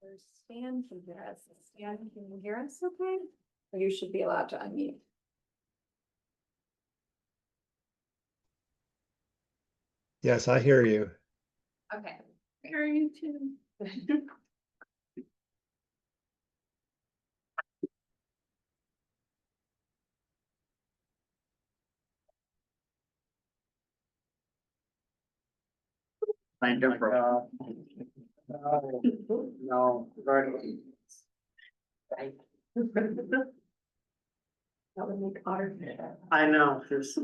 There's Stan can hear us. Stan, can you hear us okay? Or you should be allowed to unmute. Yes, I hear you. Okay. Hear you too. I don't. No, right. That would make Otter. I know, there's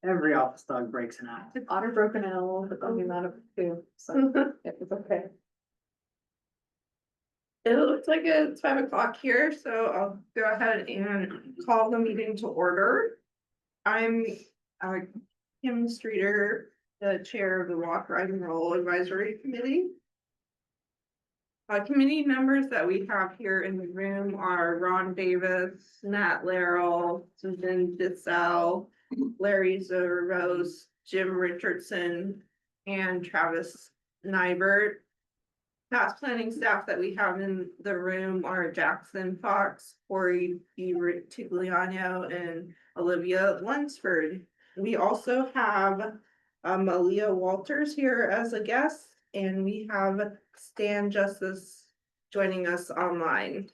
every office dog breaks an act. Otter broken in a little bit, only not of two, so it was okay. It looks like it's 5 o'clock here, so I'll go ahead and call the meeting to order. I'm Kim Streeter, the chair of the Walk, Ride, and Roll Advisory Committee. Committee members that we have here in the room are Ron Davis, Nat Laryl, Susan Bissell, Larry Rose, Jim Richardson, and Travis Nybert. Past planning staff that we have in the room are Jackson Fox, Corey Tigliano, and Olivia Lunsford. We also have Malia Walters here as a guest, and we have Stan Justice joining us online.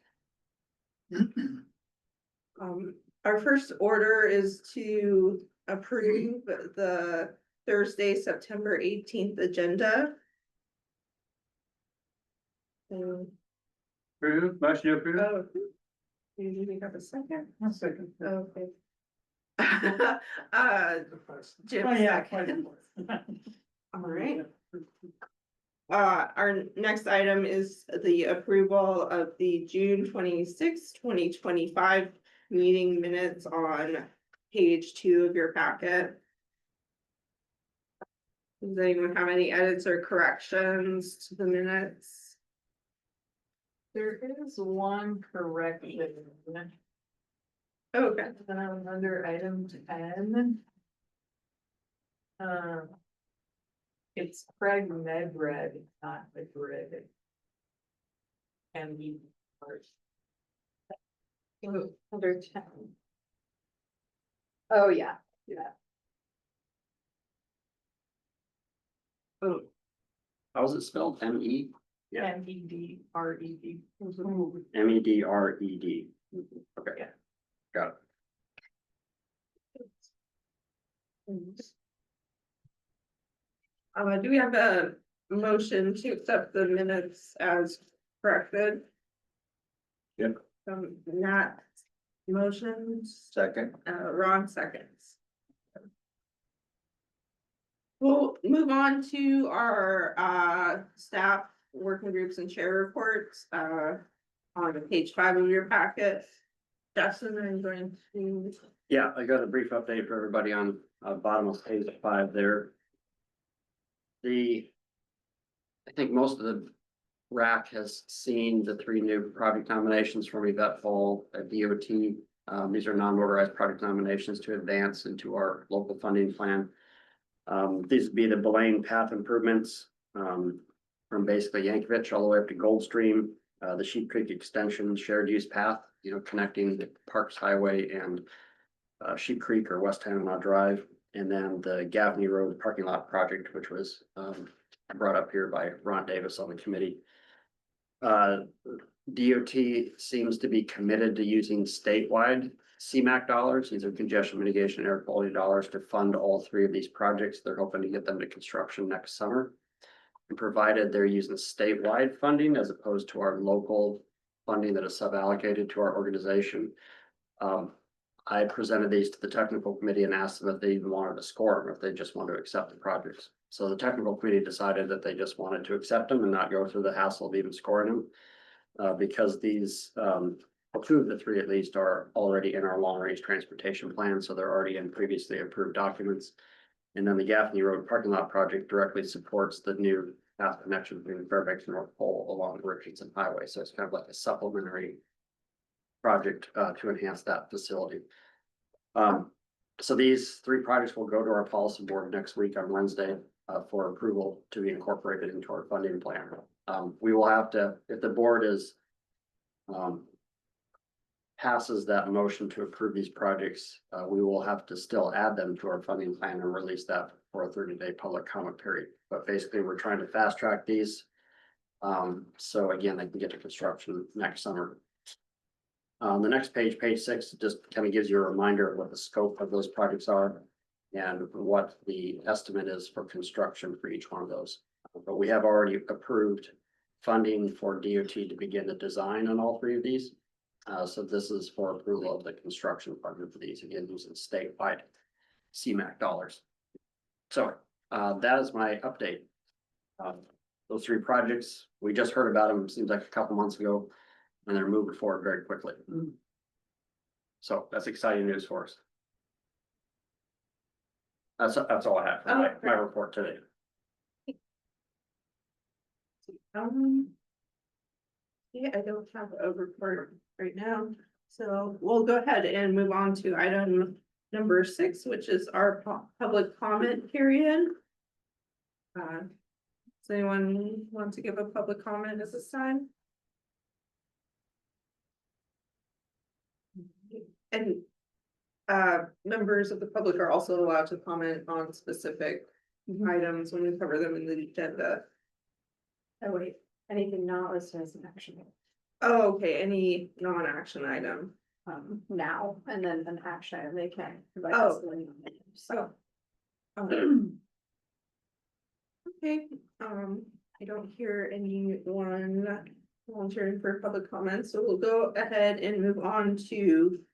Our first order is to approve the Thursday, September 18th agenda. Approve, motion to approve. Oh, do you have a second? One second. Okay. Jim, Oh, yeah. second. All right. Our next item is the approval of the June 26, 2025 meeting minutes on page 2 of your packet. Does anyone have any edits or corrections to the minutes? There is one correction. Okay. Under item 10. It's Craig Medred, not Madrid. And he first. Under 10. Oh, yeah. Oh. How's it spelled? M-E? Yeah. Medred. M-E-D-R-E-D. Okay. Yeah. Got it. Do we have a motion to accept the minutes as corrected? Yep. Nat motions, Second. Ron seconds. We'll move on to our staff working groups and chair reports on page 5 of your packet. Justin, I'm going to. Yeah, I got a brief update for everybody on bottom of page 5 there. I think most of the WRRAC has seen the 3 new project nominations from Yvette Fall at DOT. These are non-motorized project nominations to advance into our local funding plan. These would be the Blaine path improvements from basically Yankovich all the way up to Goldstream, the Sheep Creek extension shared use path, connecting the Parks Highway and Sheep Creek or West Tanana Drive, and then the Gaffney Road parking lot project, which was brought up here by Ron Davis on the committee. DOT seems to be committed to using statewide CMAQ dollars. These are congestion mitigation and air quality dollars to fund all 3 of these projects. They're hoping to get them to construction next summer. And provided they're using statewide funding as opposed to our local funding that is sub-allocated to our organization. I presented these to the technical committee and asked them if they even wanted to score them, if they just wanted to accept the projects. So the technical committee decided that they just wanted to accept them and not go through the hassle of even scoring them. Because these, 2 of the 3 at least are already in our long range transportation plan. So they're already in previously approved documents. And then the Gaffney Road parking lot project directly supports the new path connection between Fairbanks and North Pole along the Richardson Highway. So it's kind of like a supplementary project to enhance that facility. So these 3 projects will go to our policy board next week on Wednesday for approval to be incorporated into our funding plan. We will have to, if the board is passes that motion to approve these projects, we will have to still add them to our funding plan and release that for a 30-day public comment period. But basically, we're trying to fast track these. So again, they can get to construction next summer. The next page, page 6, just kind of gives you a reminder of what the scope of those projects are and what the estimate is for construction for each one of those. But we have already approved funding for DOT to begin the design on all 3 of these. So this is for approval of the construction partner for these, again, using statewide CMAQ dollars. So that is my update. Those 3 projects, we just heard about them, seems like a couple months ago, and they're moving forward very quickly. So that's exciting news for us. That's all I have for my report today. Yeah, I don't have a report right now, so we'll go ahead and move on to item number 6, which is our public comment period. Does anyone want to give a public comment at this time? And members of the public are also allowed to comment on specific items when we cover them in the agenda. Oh, wait, anything not listed as an action, Oh, okay, any non-action item. now, and then an action item they can. provide Oh. us with. So, Okay, I don't hear anyone volunteering for public comments, so we'll go ahead and move on to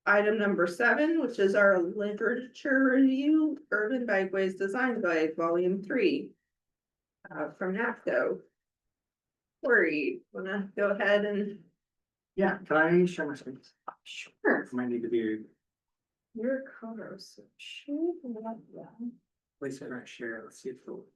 item number 7, which is our literature review, Urban Bikeways Design Guide, Volume 3. From NAPCO. Corey, wanna go ahead and? Yeah, can I share my screen? sure, Might need to be, your color, so sure, yeah. please don't share, let's see if it'll.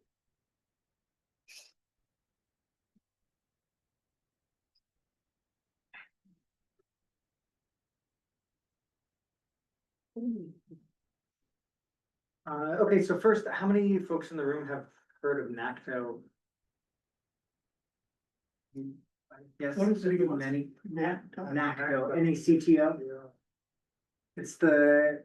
Okay, so first, how many folks in the room have heard of NACTO? Yes. What is it again? Many. NACTO? NACTO, NACTO. It's the,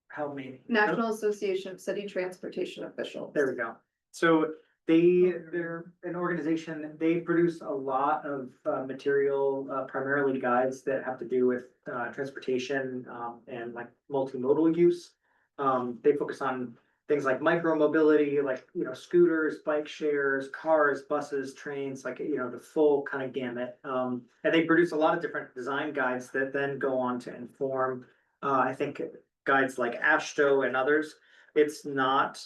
help me. National Association of City Transportation Officials. There we go. So they're an organization, they produce a lot of material, primarily guides that have to do with transportation and like multimodal use. They focus on things like micro mobility, like, you know, scooters, bike shares, cars, buses, trains, like, you know, the full kind of gamut. And they produce a lot of different design guides that then go on to inform, I think, guides like AASHTO and others. It's not,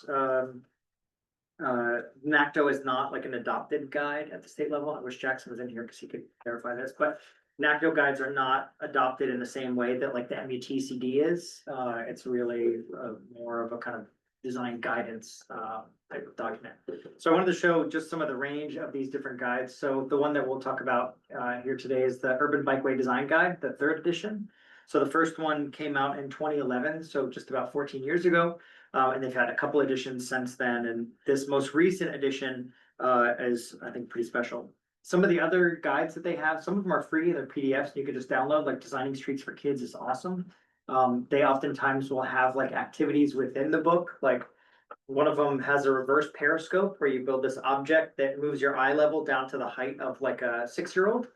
NACTO is not like an adopted guide at the state level. I wish Jackson was in here because he could clarify this, but NACTO guides are not adopted in the same way that like the MUTCD is. It's really more of a kind of design guidance type of document. So I wanted to show just some of the range of these different guides. So the one that we'll talk about here today is the Urban Bikeway Design Guide, the 3rd edition. So the first one came out in 2011, so just about 14 years ago. And they've had a couple editions since then. And this most recent edition is, I think, pretty special. Some of the other guides that they have, some of them are free, they're PDFs, you could just download, like Designing Streets for Kids is awesome. They oftentimes will have like activities within the book, like one of them has a reverse periscope where you build this object that moves your eye level down to the height of like a 6-year-old.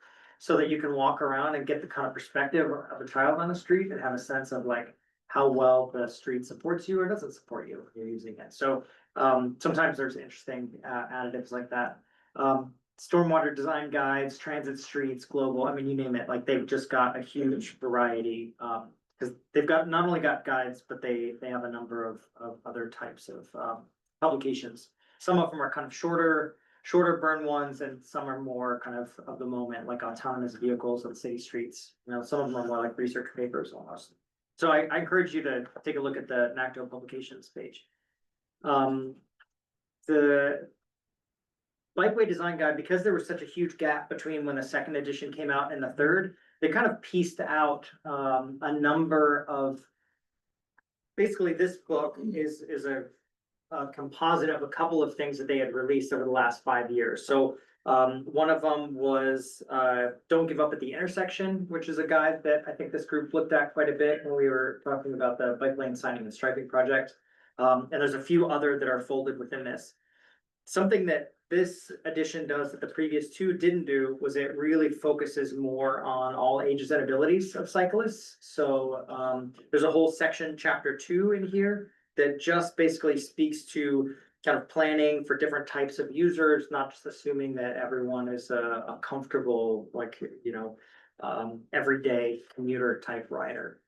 So that you can walk around and get the kind of perspective of a child on the street and have a sense of like how well the street supports you or doesn't support you when you're using it. So sometimes there's interesting additives like that. Stormwater design guides, transit streets, global, I mean, you name it, like they've just got a huge variety. Because they've got not only got guides, but they have a number of other types of publications. Some of them are kind of shorter burn ones, and some are more kind of the moment, like autonomous vehicles on city streets. You know, some of them are more like research papers almost. So I encourage you to take a look at the NACTO publications page. The Bikeway Design Guide, because there was such a huge gap between when the 2nd edition came out and the 3rd, they kind of pieced out a number of, basically this book is a composite of a couple of things that they had released over the last 5 years. So One of them was, Don't Give Up at the Intersection, which is a guide that I think this group looked at quite a bit when we were talking about the bike lane signing and striping project. And there's a few other that are folded within this. Something that this edition does that the previous two didn't do was it really focuses more on all ages and abilities of cyclists. So there's a whole section, chapter 2 in here, that just basically speaks to kind of planning for different types of users, not just assuming that everyone is a comfortable, like, everyday commuter type rider.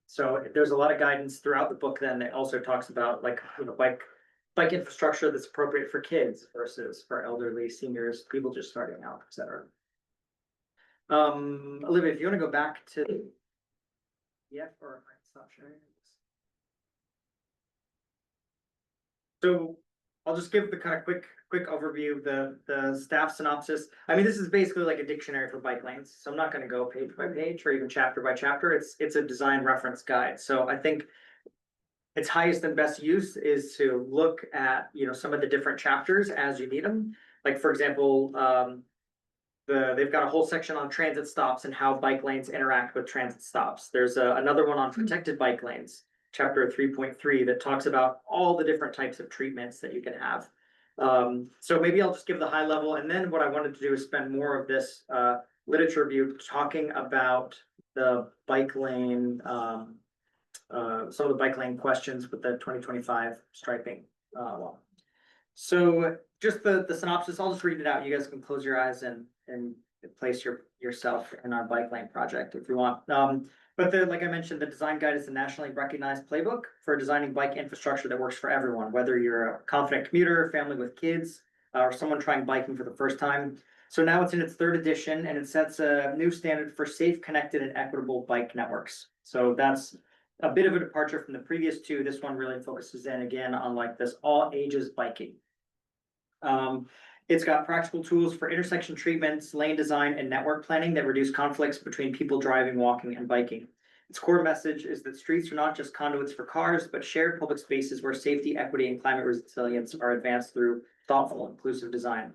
So there's a lot of guidance throughout the book then that also talks about like, bike infrastructure that's appropriate for kids versus for elderly, seniors, people just starting out, et cetera. Olivia, if you want to go back to, yeah, or I can stop sharing. So I'll just give the kind of quick overview of the staff synopsis. I mean, this is basically like a dictionary for bike lanes, so I'm not going to go page by page or even chapter by chapter. It's a design reference guide. So I think its highest and best use is to look at, some of the different chapters as you need them. Like, for example, they've got a whole section on transit stops and how bike lanes interact with transit stops. There's another one on protected bike lanes, chapter 3.3, that talks about all the different types of treatments that you can have. So maybe I'll just give the high level, and then what I wanted to do is spend more of this literature review talking about the bike lane, some of the bike lane questions with the 2025 striping law. So just the synopsis, I'll just read it out. You guys can close your eyes and place yourself in our bike lane project if you want. But like I mentioned, the design guide is a nationally recognized playbook for designing bike infrastructure that works for everyone, whether you're a confident commuter, family with kids, or someone trying biking for the first time. So now it's in its 3rd edition, and it sets a new standard for safe, connected, and equitable bike networks. So that's a bit of a departure from the previous two. This one really focuses in again on like this all ages biking. It's got practical tools for intersection treatments, lane design, and network planning that reduce conflicts between people driving, walking, and biking. Its core message is that streets are not just conduits for cars, but shared public spaces where safety, equity, and climate resilience are advanced through thoughtful, inclusive design.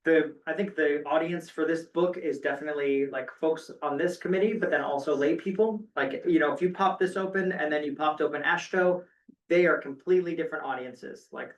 I think the audience for this book is definitely like folks on this committee, but then also lay people. Like, if you pop this open and then you popped open AASHTO, they are completely different audiences. Like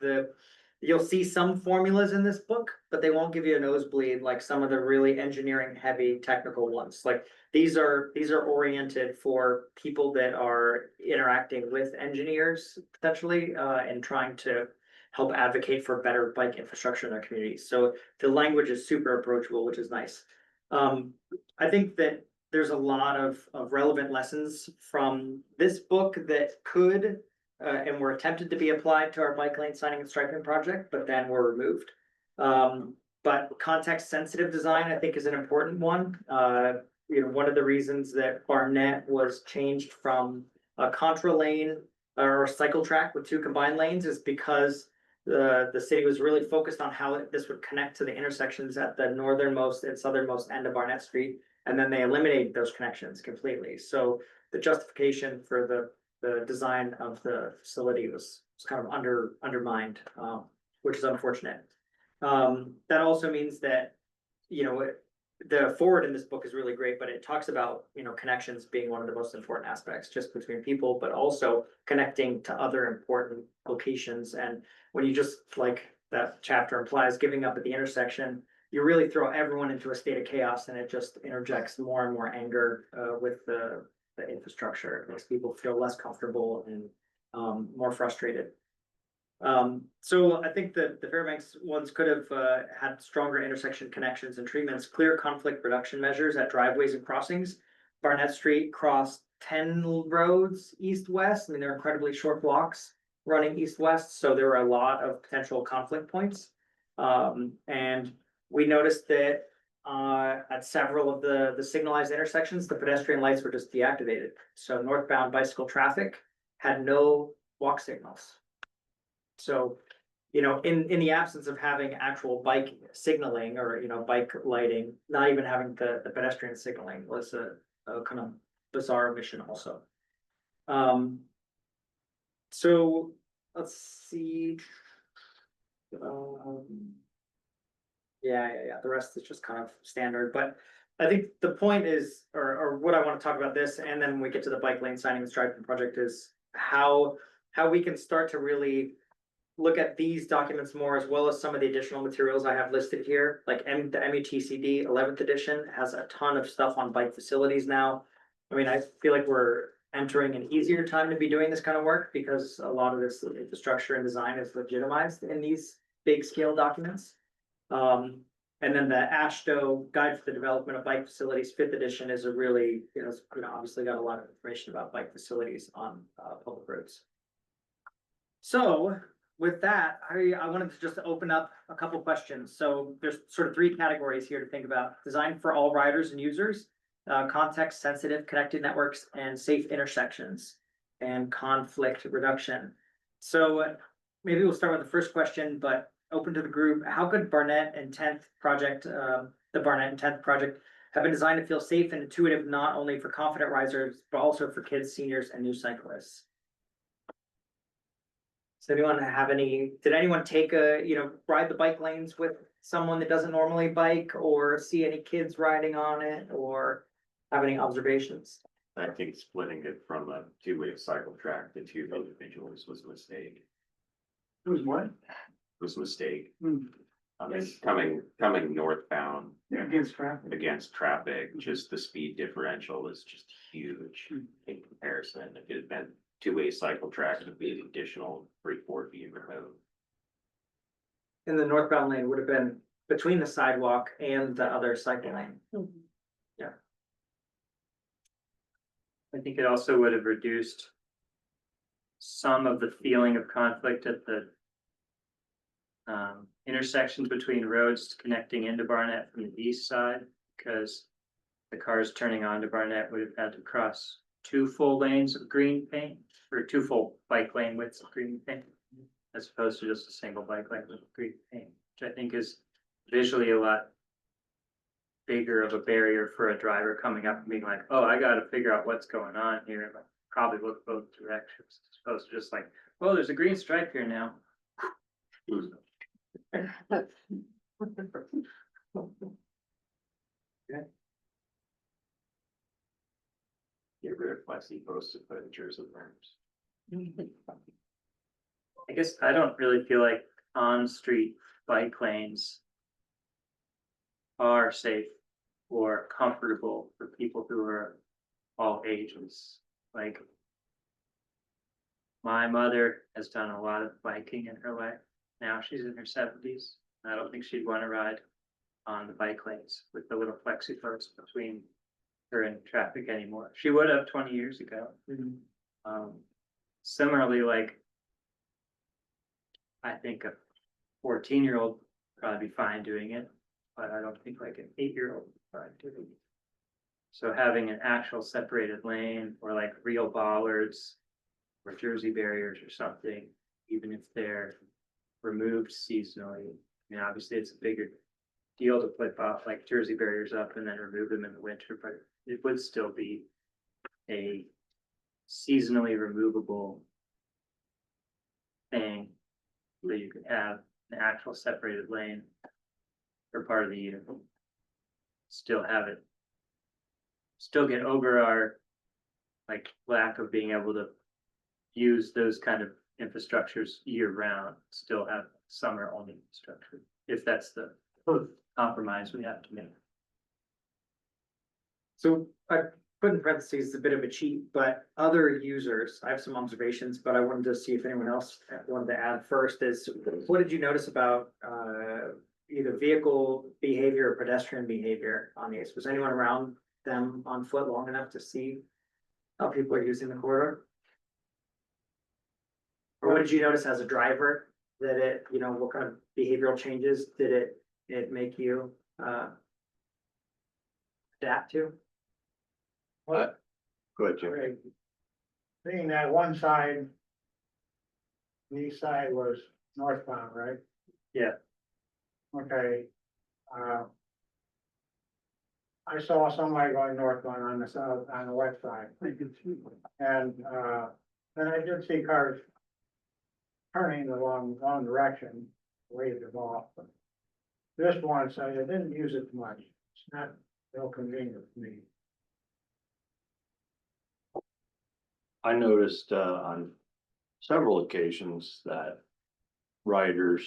you'll see some formulas in this book, but they won't give you a nosebleed like some of the really engineering heavy technical ones. Like these are oriented for people that are interacting with engineers potentially and trying to help advocate for better bike infrastructure in their communities. So the language is super approachable, which is nice. I think that there's a lot of relevant lessons from this book that could and were attempted to be applied to our bike lane signing and striping project, but then were removed. But context sensitive design, I think, is an important one. One of the reasons that Barnett was changed from a contra lane or a cycle track with 2 combined lanes is because the city was really focused on how this would connect to the intersections at the northernmost and southernmost end of Barnett Street, and then they eliminated those connections completely. So the justification for the design of the facility was kind of undermined, which is unfortunate. That also means that, the forward in this book is really great, but it talks about, connections being one of the most important aspects just between people, but also connecting to other important locations. And when you just, like that chapter implies, giving up at the intersection, you really throw everyone into a state of chaos, and it just interjects more and more anger with the infrastructure. It makes people feel less comfortable and more frustrated. So I think that the Fairbanks ones could have had stronger intersection connections and treatments, clear conflict reduction measures at driveways and crossings. Barnett Street crossed 10 roads east-west. I mean, they're incredibly short blocks running east-west, so there were a lot of potential conflict points. And we noticed that at several of the signalized intersections, the pedestrian lights were just deactivated. So northbound bicycle traffic had no walk signals. So, in the absence of having actual bike signaling or, bike lighting, not even having the pedestrian signaling was a kind of bizarre omission also. So let's see. Yeah, the rest is just kind of standard, but I think the point is, or what I wanna talk about this, and then when we get to the bike lane signing and striping project is how we can start to really look at these documents more, as well as some of the additional materials I have listed here, like the MUTCD 11th edition has a ton of stuff on bike facilities now. I mean, I feel like we're entering an easier time to be doing this kind of work because a lot of this infrastructure and design is legitimized in these big scale documents. And then the AASHTO Guide for the Development of Bike Facilities 5th edition is a really, obviously got a lot of information about bike facilities on public roads. So with that, I wanted to just open up a couple questions. So there's sort of three categories here to think about: design for all riders and users, context sensitive connected networks, and safe intersections, and conflict reduction. So maybe we'll start with the first question, but open to the group. How could Barnett and 10th project, the Barnett and 10th project, have been designed to feel safe and intuitive, not only for confident riders, but also for kids, seniors, and new cyclists? Does anyone have did anyone take ride the bike lanes with someone that doesn't normally bike, or see any kids riding on it, or have any observations? I think splitting it from a two-way cycle track to two individuals was a mistake. It was what? Was a mistake. Hmm. I mean, coming northbound Yeah, against traffic. against traffic, just the speed differential is just huge in comparison. If it had been two-way cycle track, it would be an additional 3-4 feet removed. In the northbound lane would have been between the sidewalk and the other cycle lane. I think it also would have reduced some of the feeling of conflict at the intersections between roads connecting into Barnett from the east side, because the cars turning onto Barnett would have had to cross 2 full lanes of green paint, or 2 full bike lane widths of green paint, as opposed to just a single bike lane with green paint, which I think is visually a lot bigger of a barrier for a driver coming up and being like, oh, I gotta figure out what's going on here, and like, probably look both directions, as opposed to just like, well, there's a green stripe here now. Get rid of flexi posts and put in Jersey berms. I guess I don't really feel like on-street bike lanes are safe or comfortable for people who are all ages. Like, my mother has done a lot of biking in her life. Now she's in her 70s. I don't think she'd want to ride on the bike lanes with the little flexi posts between her and traffic anymore. She would have 20 years ago. Similarly, like, I think a 14-year-old would probably be fine doing it, but I don't think like an 8-year-old would probably do it. So having an actual separated lane, or like real bollards or Jersey barriers or something, even if they're removed seasonally. I mean, obviously it's a bigger deal to put off like Jersey barriers up and then remove them in the winter, but it would still be a seasonally removable thing that you could have an actual separated lane for part of the year. Still have it, still get over our like lack of being able to use those kind of infrastructures year round, still have summer only infrastructure, if that's the compromise we have to make. So I put in parentheses a bit of a cheat, but other users, I have some observations, but I wanted to see if anyone else wanted to add first is, what did you notice about either vehicle behavior or pedestrian behavior on these? Was anyone around them on foot long enough to see how people are using the corridor? Or what did you notice as a driver that it, what kind of behavioral changes did it make you adapt to? What? Go ahead, Jim. Okay. Being that one side, the east side was northbound, right? Yeah. Okay. I saw somebody going northbound on the south, on the west side. And, then I did see cars turning the wrong direction, waved them off. this once, I didn't use it much. It's not real convenient for me. I noticed on several occasions that riders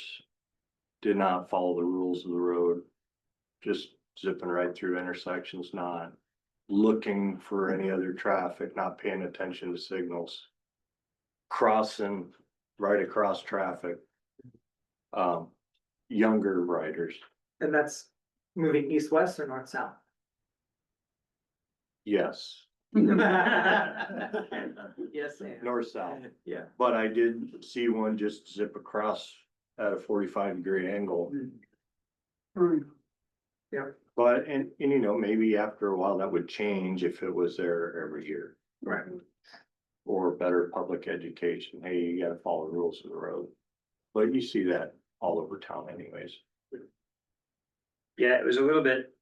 did not follow the rules of the road. Just zipping right through intersections, not looking for any other traffic, not paying attention to signals. Crossing right across traffic. Younger riders, And that's moving east-west or north-south? yes, Yes, and. north south. Yeah. But I did see one just zip across at a 45-degree angle. But, and you know, maybe after a while that would change if it was there every year. Right. Or better public education, hey, you gotta follow the rules of the road. But you see that all over town anyways. Yeah, it was a little bit,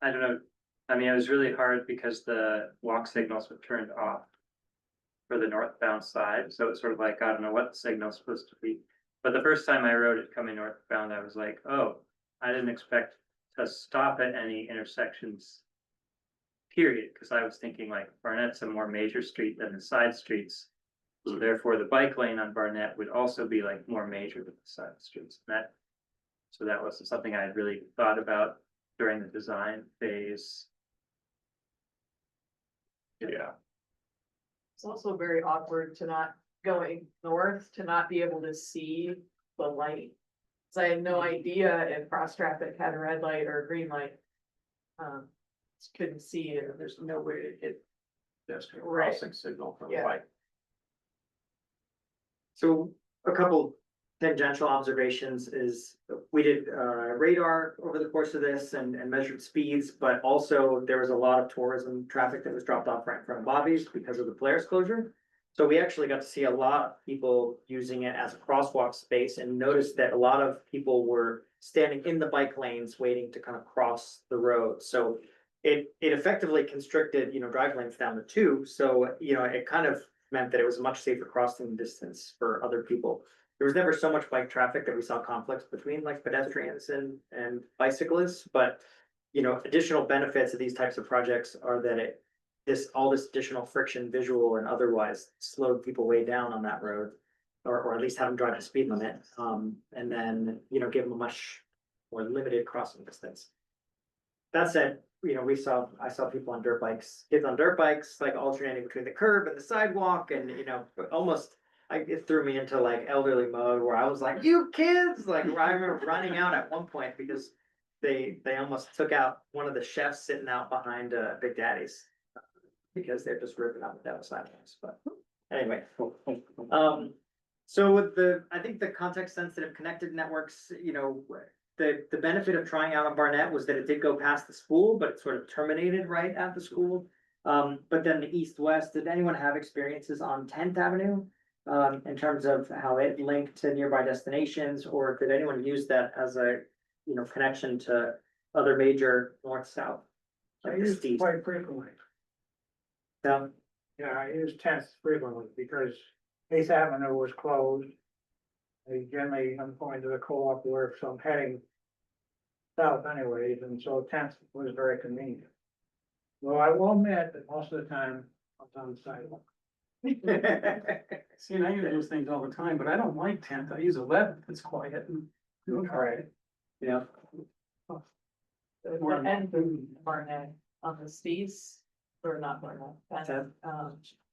I don't know, I mean, it was really hard because the walk signals were turned off for the northbound side, so it's sort of like, I don't know what the signal's supposed to be. But the first time I rode it coming northbound, I was like, oh, I didn't expect to stop at any intersections. Period, because I was thinking like Barnett's a more major street than the side streets. So therefore, the bike lane on Barnett would also be like more major than the side streets. So that was something I had really thought about during the design phase. Yeah, It's also very awkward to not going north, to not be able to see the light. So I had no idea if cross traffic had a red light or a green light. Just couldn't see it, and there's no way to get. Pedestrian Right. crossing signal from the Yeah. bike. So a couple tangential observations is we did radar over the course of this and measured speeds, but also there was a lot of tourism traffic that was dropped off right in front of Bobby's because of the Polaris closure. So we actually got to see a lot of people using it as a crosswalk space and noticed that a lot of people were standing in the bike lanes waiting to kind of cross the road. So it effectively constricted, drive lanes down to two. So, it kind of meant that it was a much safer crossing distance for other people. There was never so much bike traffic that we saw conflicts between like pedestrians and bicyclists, but additional benefits of these types of projects are that all this additional friction, visual and otherwise, slowed people way down on that road. Or at least have them drive the speed limit, and then, give them a much more limited crossing distance. That said, I saw people on dirt bikes, kids on dirt bikes, like alternating between the curb and the sidewalk and, almost. It threw me into like elderly mode where I was like, you kids, like I remember running out at one point because they almost took out one of the chefs sitting out behind Big Daddy's. Because they're just ripping out the devil's sidewalks, but anyway. So with I think the context sensitive connected networks, the benefit of trying out on Barnett was that it did go past the school, but it sort of terminated right at the school. But then the east-west, did anyone have experiences on 10th Avenue? In terms of how it linked to nearby destinations, or did anyone use that as a, connection to other major north-south? I Like the use it Steves? quite frequently. Yeah. Yeah, I use 10th frequently because 8th Avenue was closed. I'm going to the co-op work, so I'm heading south anyways, and so 10th was very convenient. Though I will admit that most of the time I was on the sidewalk. See, and I use those things all the time, but I don't like 10th. I use 11th. It's quiet and. All right. Yeah. The end of Barnett on the Steves, or not Barnett,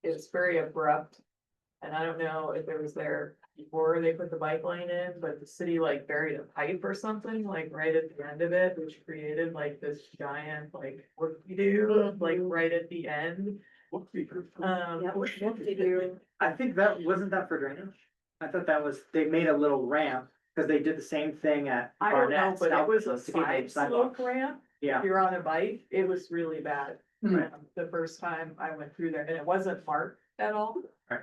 it's very abrupt. And I don't know if it was there before they put the bike lane in, but the city like buried a pipe or something, like right at the end of it, which created like this giant, like, whoop-de-doo, like right at the end. I think that, wasn't that for drainage? I thought that was, they made a little ramp, because they did the same thing at I don't know, Barnett. but it was a South, to keep side the sidewalk. slope ramp. Yeah. If you're on a bike, it was really bad. The first time I went through there, and it wasn't marked at all. Right.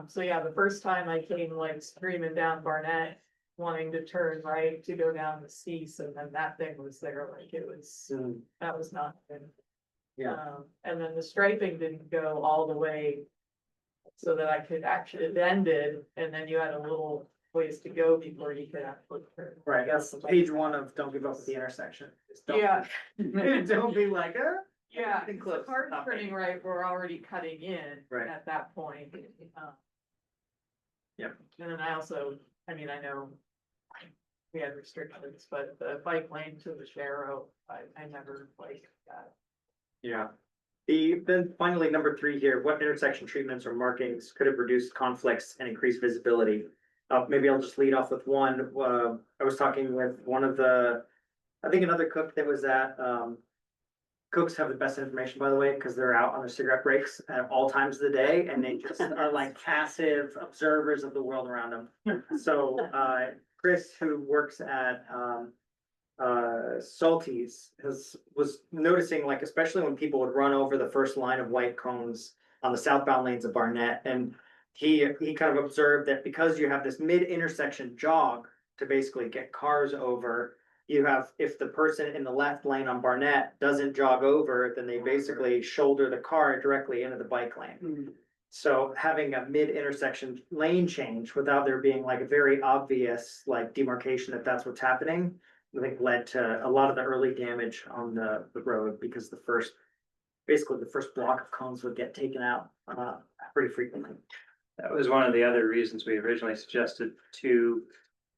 So yeah, the first time I came like screaming down Barnett, wanting to turn right to go down the Cease, and then that thing was there, like it was, that was not good. Yeah. And then the striping didn't go all the way so that I could actually, it ended, and then you had a little ways to go before you can actually turn. Right, that's page one of Don't Give Up at the Intersection. Just don't- Yeah. Don't be like, Yeah, Getting the close, cars not turning right, we're already cutting in Right. at that point. Yep. And then I also, I mean, I know we had restrictions, but the bike lane to the Sharrow, I never liked that. Yeah. Then finally, number 3 here, what intersection treatments or markings could have reduced conflicts and increased visibility? Maybe I'll just lead off with one. I was talking with one of I think another cook that was at, cooks have the best information, by the way, because they're out on their cigarette breaks at all times of the day, and they just are like passive observers of the world around them. So, Chris, who works at, Salties was noticing, like, especially when people would run over the first line of white cones on the southbound lanes of Barnett, and he kind of observed that because you have this mid-intersection jog to basically get cars over, you have, if the person in the left lane on Barnett doesn't jog over, then they basically shoulder the car directly into the bike lane. So having a mid-intersection lane change without there being like a very obvious like demarcation that that's what's happening, I think led to a lot of the early damage on the road, because basically the first block of cones would get taken out pretty frequently. That was one of the other reasons we originally suggested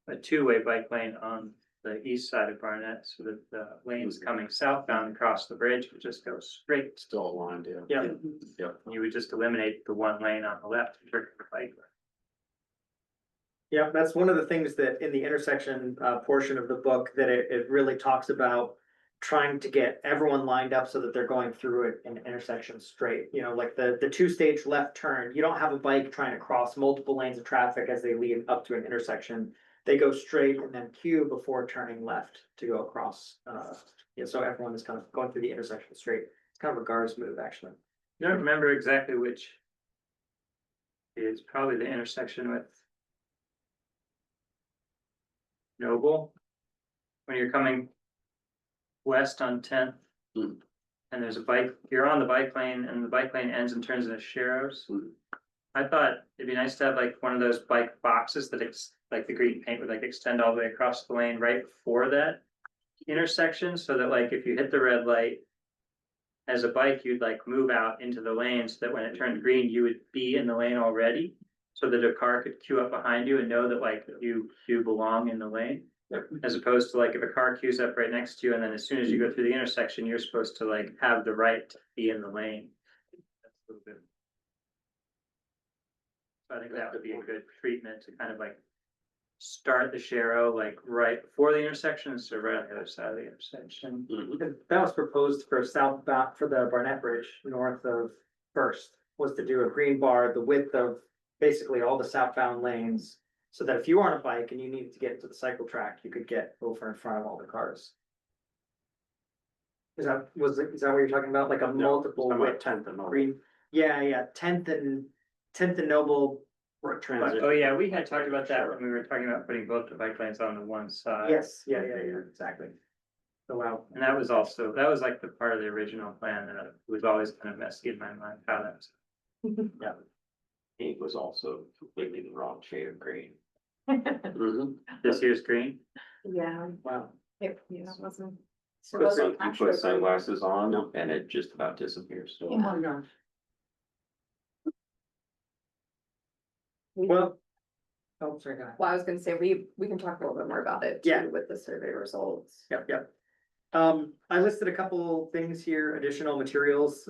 a two-way bike lane on the east side of Barnett, so that the lanes coming southbound across the bridge would just go straight. Still aligned, yeah. Yeah. Yep. You would just eliminate the one lane on the left and trigger the bike lane. Yeah, that's one of the things that in the intersection portion of the book that it really talks about trying to get everyone lined up so that they're going through it in intersection straight. You know, like the 2-stage left turn, you don't have a bike trying to cross multiple lanes of traffic as they lead up to an intersection. They go straight and then queue before turning left to go across. Yeah, so everyone is kind of going through the intersection straight. It's kind of a guards move, actually. I don't remember exactly which. It's probably the intersection with Noble. When you're coming west on 10th. Mm. And there's a bike, you're on the bike lane and the bike lane ends and turns into Sharrows. Mm. I thought it'd be nice to have like one of those bike boxes that it's like the green paint would like extend all the way across the lane right before that intersection, so that like if you hit the red light as a bike, you'd like move out into the lane so that when it turned green, you would be in the lane already. So that a car could queue up behind you and know that like you belong in the lane. As opposed to like if a car queues up right next to you and then as soon as you go through the intersection, you're supposed to like have the right to be in the lane. That's a little bit. So I think that would be a good treatment to kind of like start the Sharrow like right before the intersection instead of right on the other side of the intersection. That was proposed for southbound for the Barnett Bridge, north of First, was to do a green bar, the width of basically all the southbound lanes. So that if you were on a bike and you needed to get to the cycle track, you could get over in front of all the cars. Is that what you're talking about? Like a multiple width 10th and green? Yeah, 10th and Noble. transition. Oh, yeah, we had talked about that when we were talking about putting both the bike lanes on the one side. Yes, yeah, exactly. So wow. And that was like the part of the original plan that was always kind of messy in my mind, how that was. Yeah. It was also completely the wrong shade of green. Mhm. This year's green. Yeah, Wow. it wasn't. You put sunglasses on and it just about disappears. Oh my gosh. Well. Oh, sorry, go ahead. Well, I was gonna say, we can talk a little bit more about it Yeah. too with the survey results. Yep. I listed a couple things here, additional materials,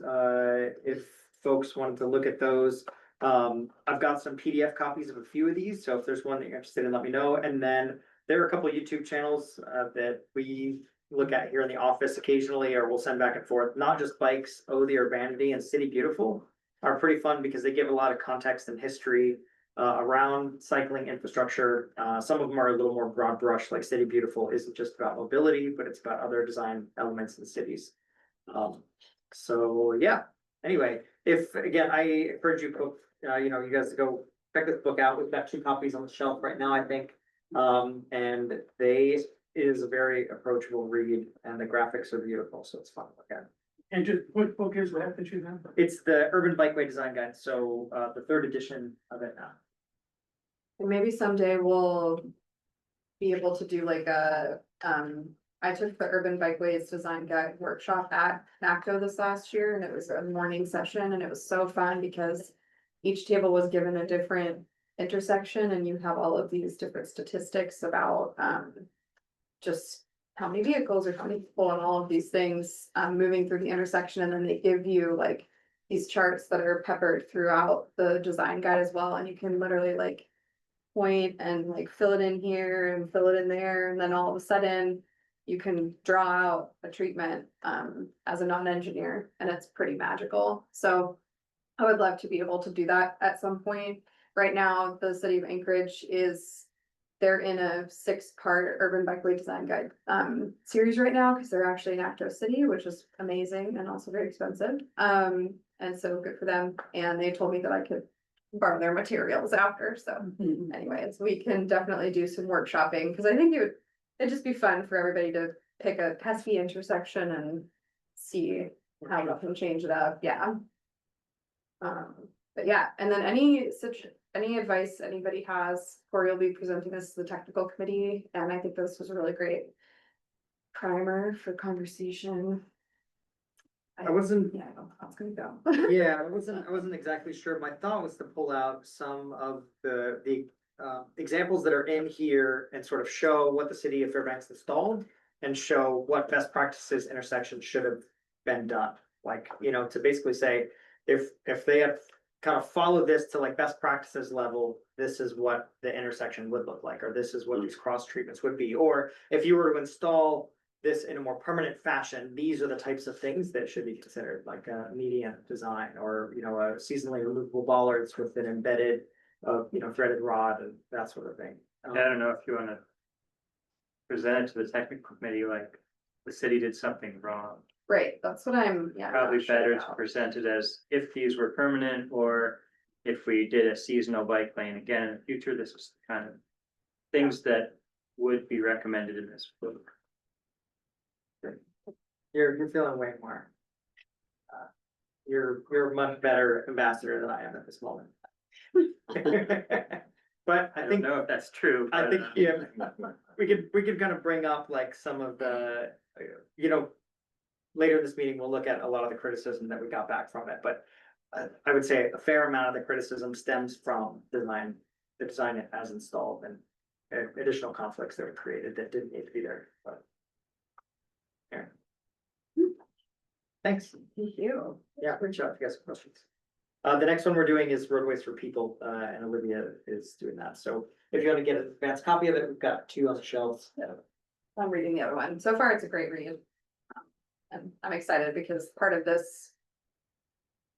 if folks wanted to look at those. I've got some PDF copies of a few of these, so if there's one that you're interested in, let me know. And then there are a couple of YouTube channels, that we look at here in the office occasionally, or we'll send back and forth. Not Just Bikes, Oh the Urbanity, and City Beautiful are pretty fun because they give a lot of context and history around cycling infrastructure. Some of them are a little more broad brush, like City Beautiful isn't just about mobility, but it's about other design elements in cities. So yeah, anyway, if, again, I encourage you, you guys to go check this book out. We've got 2 copies on the shelf right now, I think. And it is a very approachable read and the graphics are beautiful, so it's fun to look at. And just, what book is that you have? It's the Urban Bikeway Design Guide, so the 3rd edition of it now. And maybe someday we'll be able to do like I took the Urban Bikeways Design Guide workshop at NACO this last year, and it was a morning session, and it was so fun because each table was given a different intersection, and you have all of these different statistics about just how many vehicles or how many people and all of these things moving through the intersection, and then they give you like these charts that are peppered throughout the design guide as well, and you can literally like point and like fill it in here and fill it in there, and then all of a sudden you can draw out a treatment as a non-engineer, and it's pretty magical. So I would love to be able to do that at some point. Right now, the city of Anchorage they're in a 6-part urban bikeway design guide series right now, because they're actually in Acto City, which is amazing and also very expensive. And so good for them. And they told me that I could borrow their materials after. So anyways, we can definitely do some workshopping, because I think it'd just be fun for everybody to pick a pesky intersection and see how we can change it up. Yeah. But yeah, and then any advice anybody has, Corey will be presenting this to the technical committee, and I think this was a really great primer for conversation. I wasn't, Yeah, I don't know how it's gonna go. yeah, I wasn't exactly sure. My thought was to pull out some of the examples that are in here and sort of show what the city of Fairbanks installed and show what best practices intersections should have been done. Like, you know, to basically say, if they have kind of followed this to like best practices level, this is what the intersection would look like, or this is what these cross treatments would be. Or if you were to install this in a more permanent fashion, these are the types of things that should be considered, like a median design, or, you know, a seasonally removable bollards with an embedded, you know, threaded rod and that sort of thing. I don't know if you wanna present it to the technical committee, like the city did something wrong. Right, that's what I'm, yeah. I'm not Probably sure better to about. present it as if these were permanent, or if we did a seasonal bike lane again in the future, this is the kind of things that would be recommended in this book. You're feeling way more. You're a much better ambassador than I am at this moment. But I I don't think, know if that's true. I but, think, yeah, we could kind of bring up like some of the, you know, later in this meeting, we'll look at a lot of the criticism that we got back from it, but I would say a fair amount of the criticism stems from the design as installed, and additional conflicts that were created that didn't need to be there, but. Yeah. Thanks. Thank you. Yeah, reach out if you guys have questions. The next one we're doing is roadways for people, and Olivia is doing that. So if you want to get an advanced copy of it, we've got 2 on the shelves. I'm reading the other one. So far, it's a great read. And I'm excited because part of this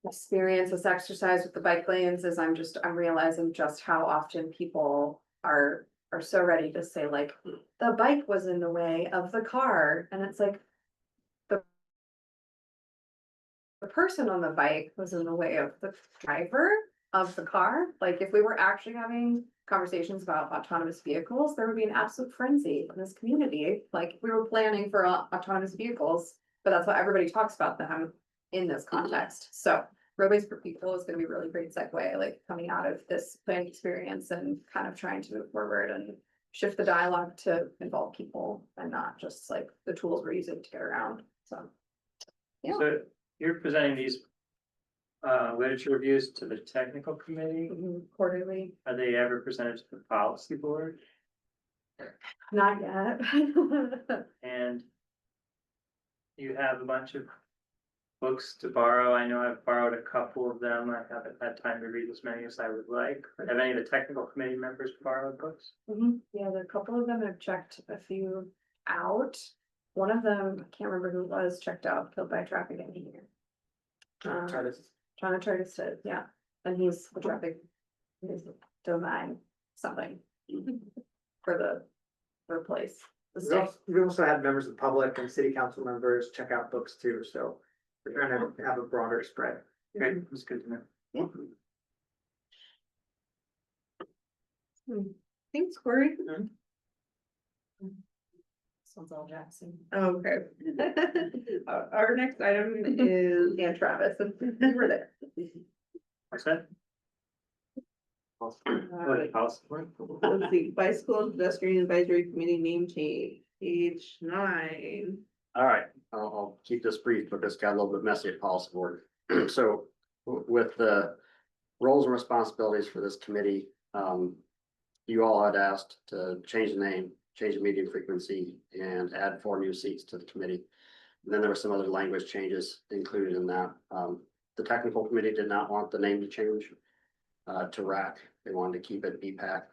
experience, this exercise with the bike lanes is I'm realizing just how often people are so ready to say like, the bike was in the way of the car. And it's like, the person on the bike was in the way of the driver of the car. Like if we were actually having conversations about autonomous vehicles, there would be an absolute frenzy in this community. Like we were planning for autonomous vehicles, but that's why everybody talks about them in this context. So roadways for people is gonna be a really great segue, like coming out of this planning experience and kind of trying to move forward and shift the dialogue to involve people and not just like the tools we're using to get around. So. Yeah. So you're presenting these literature reviews to the technical committee. Quarterly. Are they ever presented to the policy board? Not yet. And you have a bunch of books to borrow. I know I've borrowed a couple of them. I haven't had time to read as many as I would like. Have any of the technical committee members borrowed books? Yeah, a couple of them have checked a few out. One of them, I can't remember who it was, checked out, killed by a traffic engineer. John Chartist said, yeah, and he's the traffic, his domain, something. For the place. The state. We also had members of the public and city council members check out books too, so we're trying to have a broader spread. Great, that's good to know. Thanks, Corey. This one's all Jackson. Okay. Our next item is And Travis, and we were there. What's that? Let's see, bicycle pedestrian advisory committee name change, page 9. All right, I'll keep this brief, but this got a little bit messy at policy board. So with the roles and responsibilities for this committee, you all had asked to change the name, change the meeting frequency, and add 4 new seats to the committee. And then there were some other language changes included in that. The technical committee did not want the name to change to WRRAC. They wanted to keep it BPAC.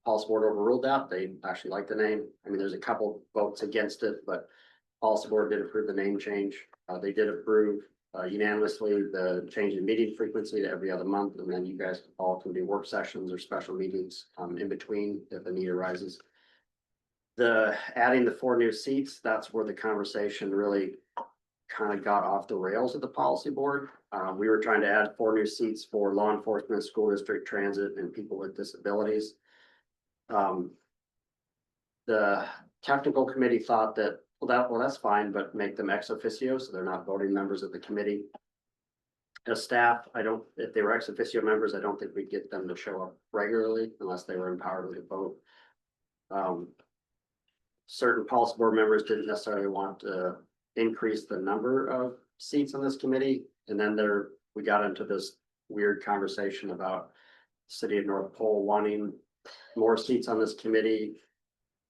Policy board overruled that. They actually like the name. I mean, there's a couple votes against it, but policy board did approve the name change. They did approve unanimously the change in meeting frequency to every other month, and then you guys all can do work sessions or special meetings in between if the need arises. The adding the 4 new seats, that's where the conversation really kind of got off the rails at the policy board. We were trying to add 4 new seats for law enforcement, school district, transit, and people with disabilities. The technical committee thought that, well, that's fine, but make them ex officio, so they're not voting members of the committee. As staff, if they were ex officio members, I don't think we'd get them to show up regularly unless they were empowered to vote. Certain policy board members didn't necessarily want to increase the number of seats on this committee. And then we got into this weird conversation about city of North Pole wanting more seats on this committee.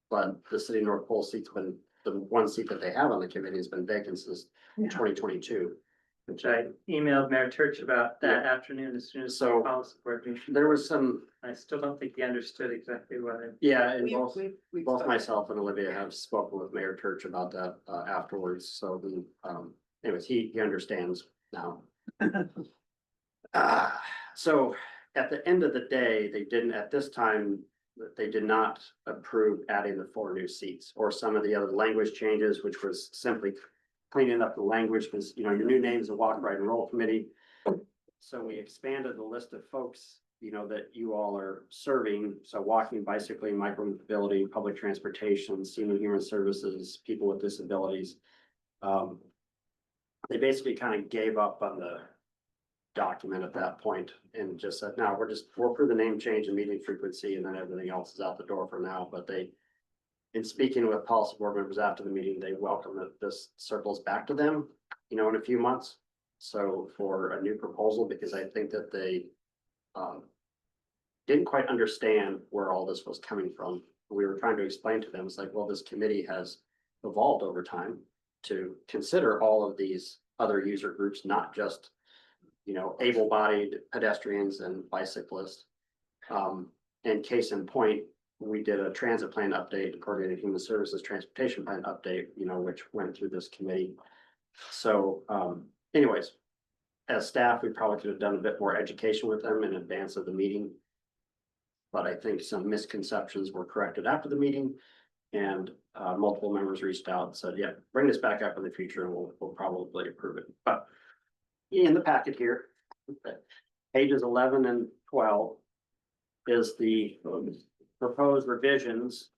But the city of North Pole seat's been, the 1 seat that they have on the committee has been vacant since 2022. Which I emailed Mayor Church about that afternoon as soon as the So, policy board meeting. There was some, I still don't think he understood exactly what I. yeah, and We've- both we've both spoken. myself and Olivia have spoken with Mayor Church about that afterwards, so anyways, he understands now. So at the end of the day, they didn't, at this time, they did not approve adding the 4 new seats or some of the other language changes, which was simply cleaning up the language, because your new name is a walk, ride, and roll committee. So we expanded the list of folks, that you all are serving. So walking, bicycling, micromobility, public transportation, senior human services, people with disabilities. They basically kind of gave up on the document at that point and just said, no, we'll approve the name change and meeting frequency, and then everything else is out the door for now. But in speaking with policy board members after the meeting, they welcome that this circles back to them, in a few months. So for a new proposal, because I think that they didn't quite understand where all this was coming from. We were trying to explain to them, it's like, well, this committee has evolved over time to consider all of these other user groups, not just, able-bodied pedestrians and bicyclists. And case in point, we did a transit plan update, coordinated human services transportation plan update, which went through this committee. So anyways, as staff, we probably could have done a bit more education with them in advance of the meeting. But I think some misconceptions were corrected after the meeting, and multiple members reached out and said, yeah, bring this back up in the future and we'll probably approve it. But in the packet here, pages 11 and 12 is the proposed revisions,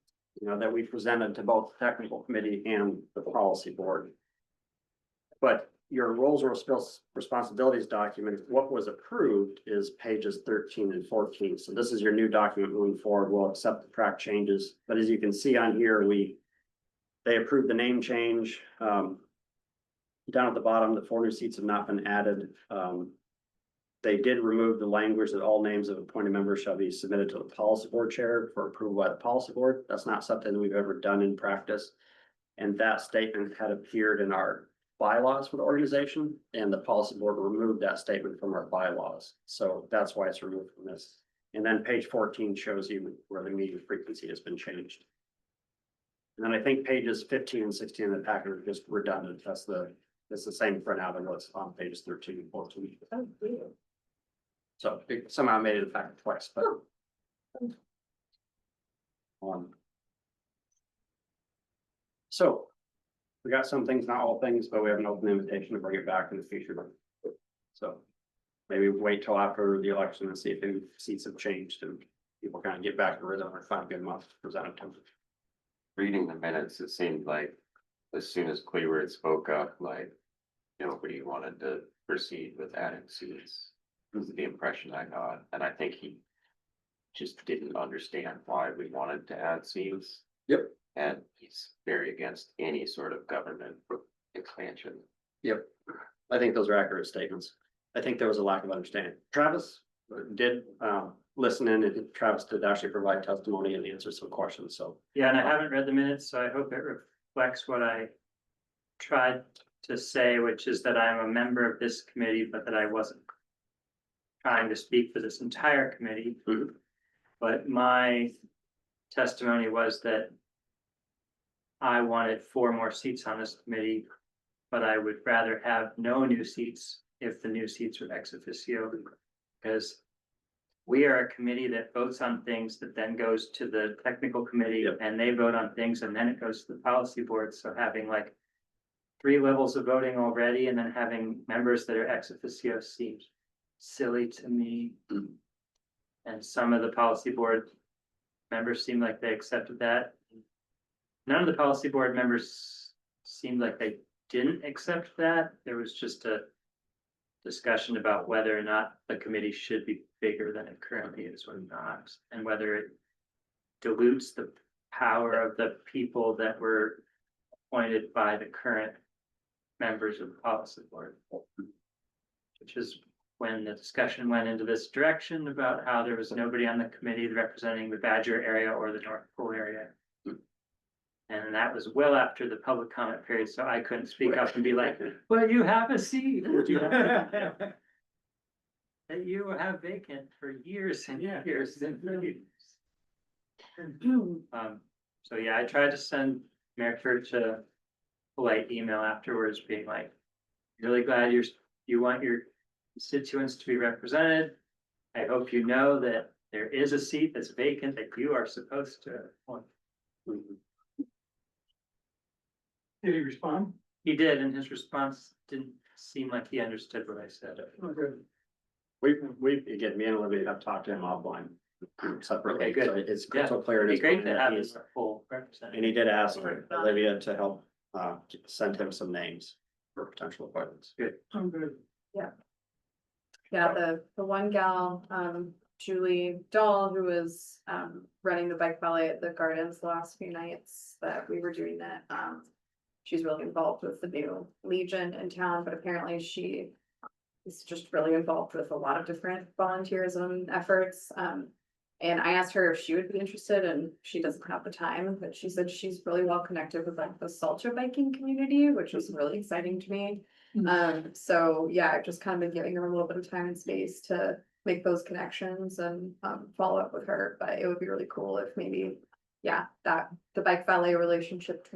that we presented to both the technical committee and the policy board. But your roles and responsibilities document, what was approved is pages 13 and 14. So this is your new document moving forward. We'll accept the track changes. But as you can see on here, they approved the name change. Down at the bottom, the 4 new seats have not been added. They did remove the language that all names of appointed members shall be submitted to the policy board chair for approval by the policy board. That's not something that we've ever done in practice. And that statement had appeared in our bylaws for the organization, and the policy board removed that statement from our bylaws. So that's why it's removed from this. And then page 14 shows you where the meeting frequency has been changed. And then I think pages 15 and 16 in the packet are just redundant. It's the same printout of what's on pages 13 and 14. So it somehow made it a packet twice, but. So we got some things, not all things, but we have an open invitation to bring it back in the future. So maybe wait till after the election and see if any seats have changed and people kind of get back to rhythm or find a good month to present it to them. Reading the minutes, it seemed like as soon as Cleaver spoke up, like nobody wanted to proceed with adding seats. was the impression I got, and I think he just didn't understand why we wanted to add seats. Yep. And he's very against any sort of government expansion. Yep, I think those are accurate statements. I think there was a lack of understanding. Travis did listen in, and Travis did actually provide testimony and answer some questions, so. Yeah, and I haven't read the minutes, so I hope it reflects what I tried to say, which is that I'm a member of this committee, but that I wasn't trying to speak for this entire committee. Mhm. But my testimony was that I wanted 4 more seats on this committee, but I would rather have no new seats if the new seats were ex officio. Because we are a committee that votes on things that then goes to the technical committee, Yep. and they vote on things and then it goes to the policy board. So having like 3 levels of voting already and then having members that are ex officio seems silly to me. And some of the policy board members seem like they accepted that. None of the policy board members seemed like they didn't accept that. There was just a discussion about whether or not the committee should be bigger than it currently is or not, and whether it dilutes the power of the people that were appointed by the current members of the policy board. Which is when the discussion went into this direction about how there was nobody on the committee representing the Badger area or the North Pole area. And that was well after the public comment period, so I couldn't speak up and be like, well, you have a seat. That you have vacant for years and years and years. So yeah, I tried to send Mayor Church a polite email afterwards being like, really glad you want your constituents to be represented. I hope you know that there is a seat that's vacant that you are supposed to appoint. Did he respond? He did, and his response didn't seem like he understood what I said. We, again, me and Olivia have talked to him offline separately, Okay, good. so it's Yeah, crystal clear in It'd be his great mind to have that his he's, full representative. and he did ask Olivia to help send him some names for potential appointments. I'm good. Yeah, the one gal, Julie Dahl, who was running the bike ballet at the gardens the last few nights that we were doing that. She's really involved with the new Legion in town, but apparently she is just really involved with a lot of different volunteerism efforts. And I asked her if she would be interested, and she doesn't have the time, but she said she's really well connected with like the Salcha biking community, which was really exciting to me. So yeah, I've just kind of been giving her a little bit of time and space to make those connections and follow up with her, but it would be really cool if maybe, yeah, that the bike ballet relationship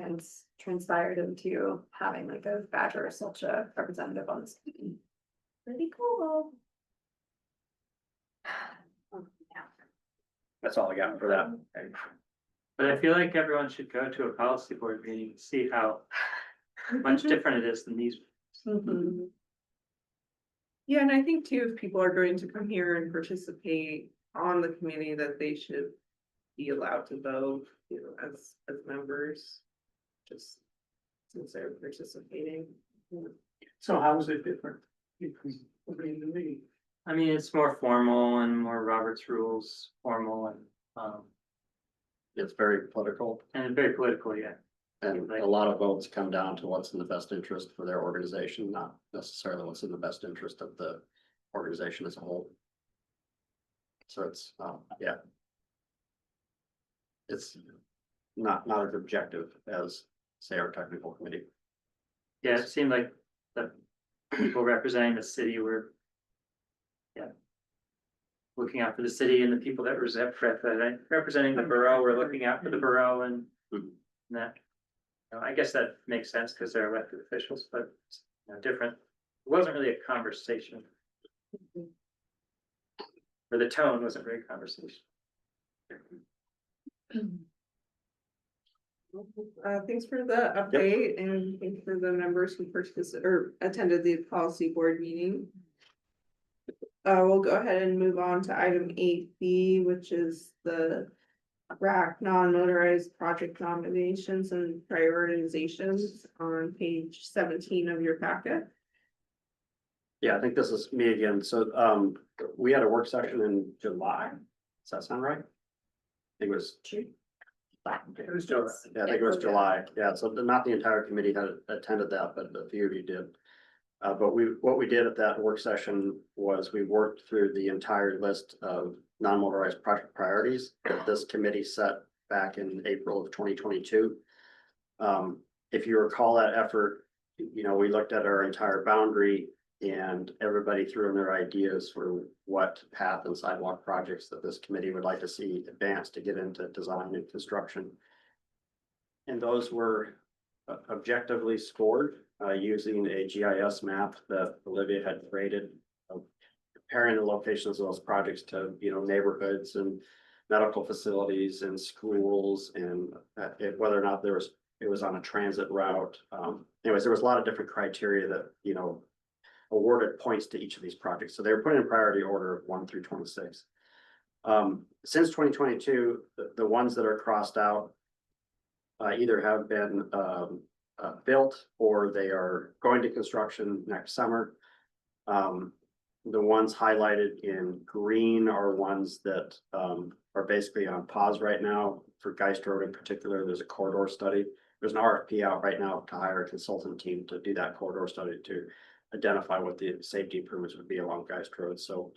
transpired into having like a Badger or Salcha representative on this committee. Pretty cool. That's all I got for that. But I feel like everyone should go to a policy board meeting and see how much different it is than these. Mhm. Yeah, and I think too, if people are going to come here and participate on the committee, that they should be allowed to vote, you know, as members. Just since they're participating. So how is it different? Because in the meeting. I mean, it's more formal and more Robert's rules formal It's very political, and very political, yeah. and a lot of votes come down to what's in the best interest for their organization, not necessarily what's in the best interest of the organization as a whole. So it's, yeah. It's not as objective as, say, our technical committee. Yeah, it seemed like the people representing the city were. Yeah. Looking out for the city, and the people that were representing the borough were looking out for the borough and that. You know, I guess that makes sense because they're elected officials, but it's, you know, different. It wasn't really a conversation. Or the tone wasn't very conversation. Thanks for the update and thanks for the members who participated or attended the policy board meeting. We'll go ahead and move on to item 8B, which is the WRRAC non-motorized project nominations and prioritizations on page 17 of your packet. Yeah, I think this is me again. So, we had a work session in July. Does that sound right? I think it was. It was July. Yeah, I think it was July. Yeah, so not the entire committee had attended that, but a few of you did. But what we did at that work session was we worked through the entire list of non-motorized project priorities that this committee set back in April of 2022. If you recall that effort, you know, we looked at our entire boundary and everybody threw in their ideas for what path and sidewalk projects that this committee would like to see advanced to get into design and construction. And those were objectively scored using a GIS map that Olivia had created, comparing the locations of those projects to, you know, neighborhoods and medical facilities and schools, and whether or not it was on a transit route. Anyways, there was a lot of different criteria that, you know, awarded points to each of these projects. So they were put in priority order of 1 through 26. Since 2022, the ones that are crossed out either have been built or they are going to construction next summer. The ones highlighted in green are ones that are basically on pause right now. For Geist Road in particular, there's a corridor study. There's an RFP out right now to hire a consultant team to do that corridor study to identify what the safety improvements would be along Geist Road. So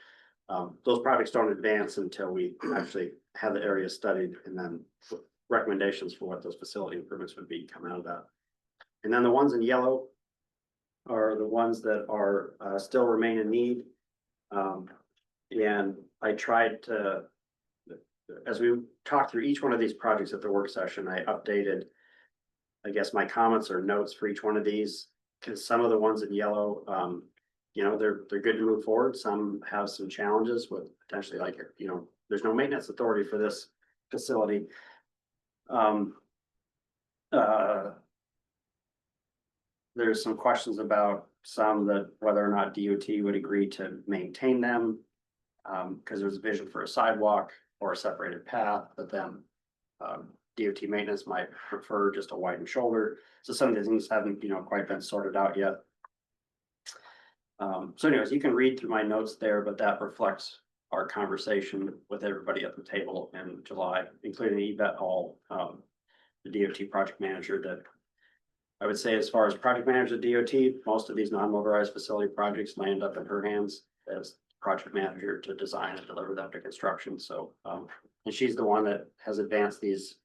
those projects don't advance until we actually have the area studied and then recommendations for what those facility improvements would be coming out of that. And then the ones in yellow are the ones that are still remain in need. And I tried to, as we talked through each one of these projects at the work session, I updated, I guess, my comments or notes for each one of these, because some of the ones in yellow, you know, they're good to move forward. Some have some challenges with potentially, like, you know, there's no maintenance authority for this facility. There's some questions about some that whether or not DOT would agree to maintain them. Because there's a vision for a sidewalk or a separated path, but then DOT maintenance might prefer just a widened shoulder. So some of these things haven't, you know, quite been sorted out yet. So anyways, you can read through my notes there, but that reflects our conversation with everybody at the table in July, including Yvette Hall, the DOT project manager. That I would say, as far as project manager at DOT, most of these non-motorized facility projects land up in her hands as project manager to design and deliver them to construction. So, and she's the one that has advanced these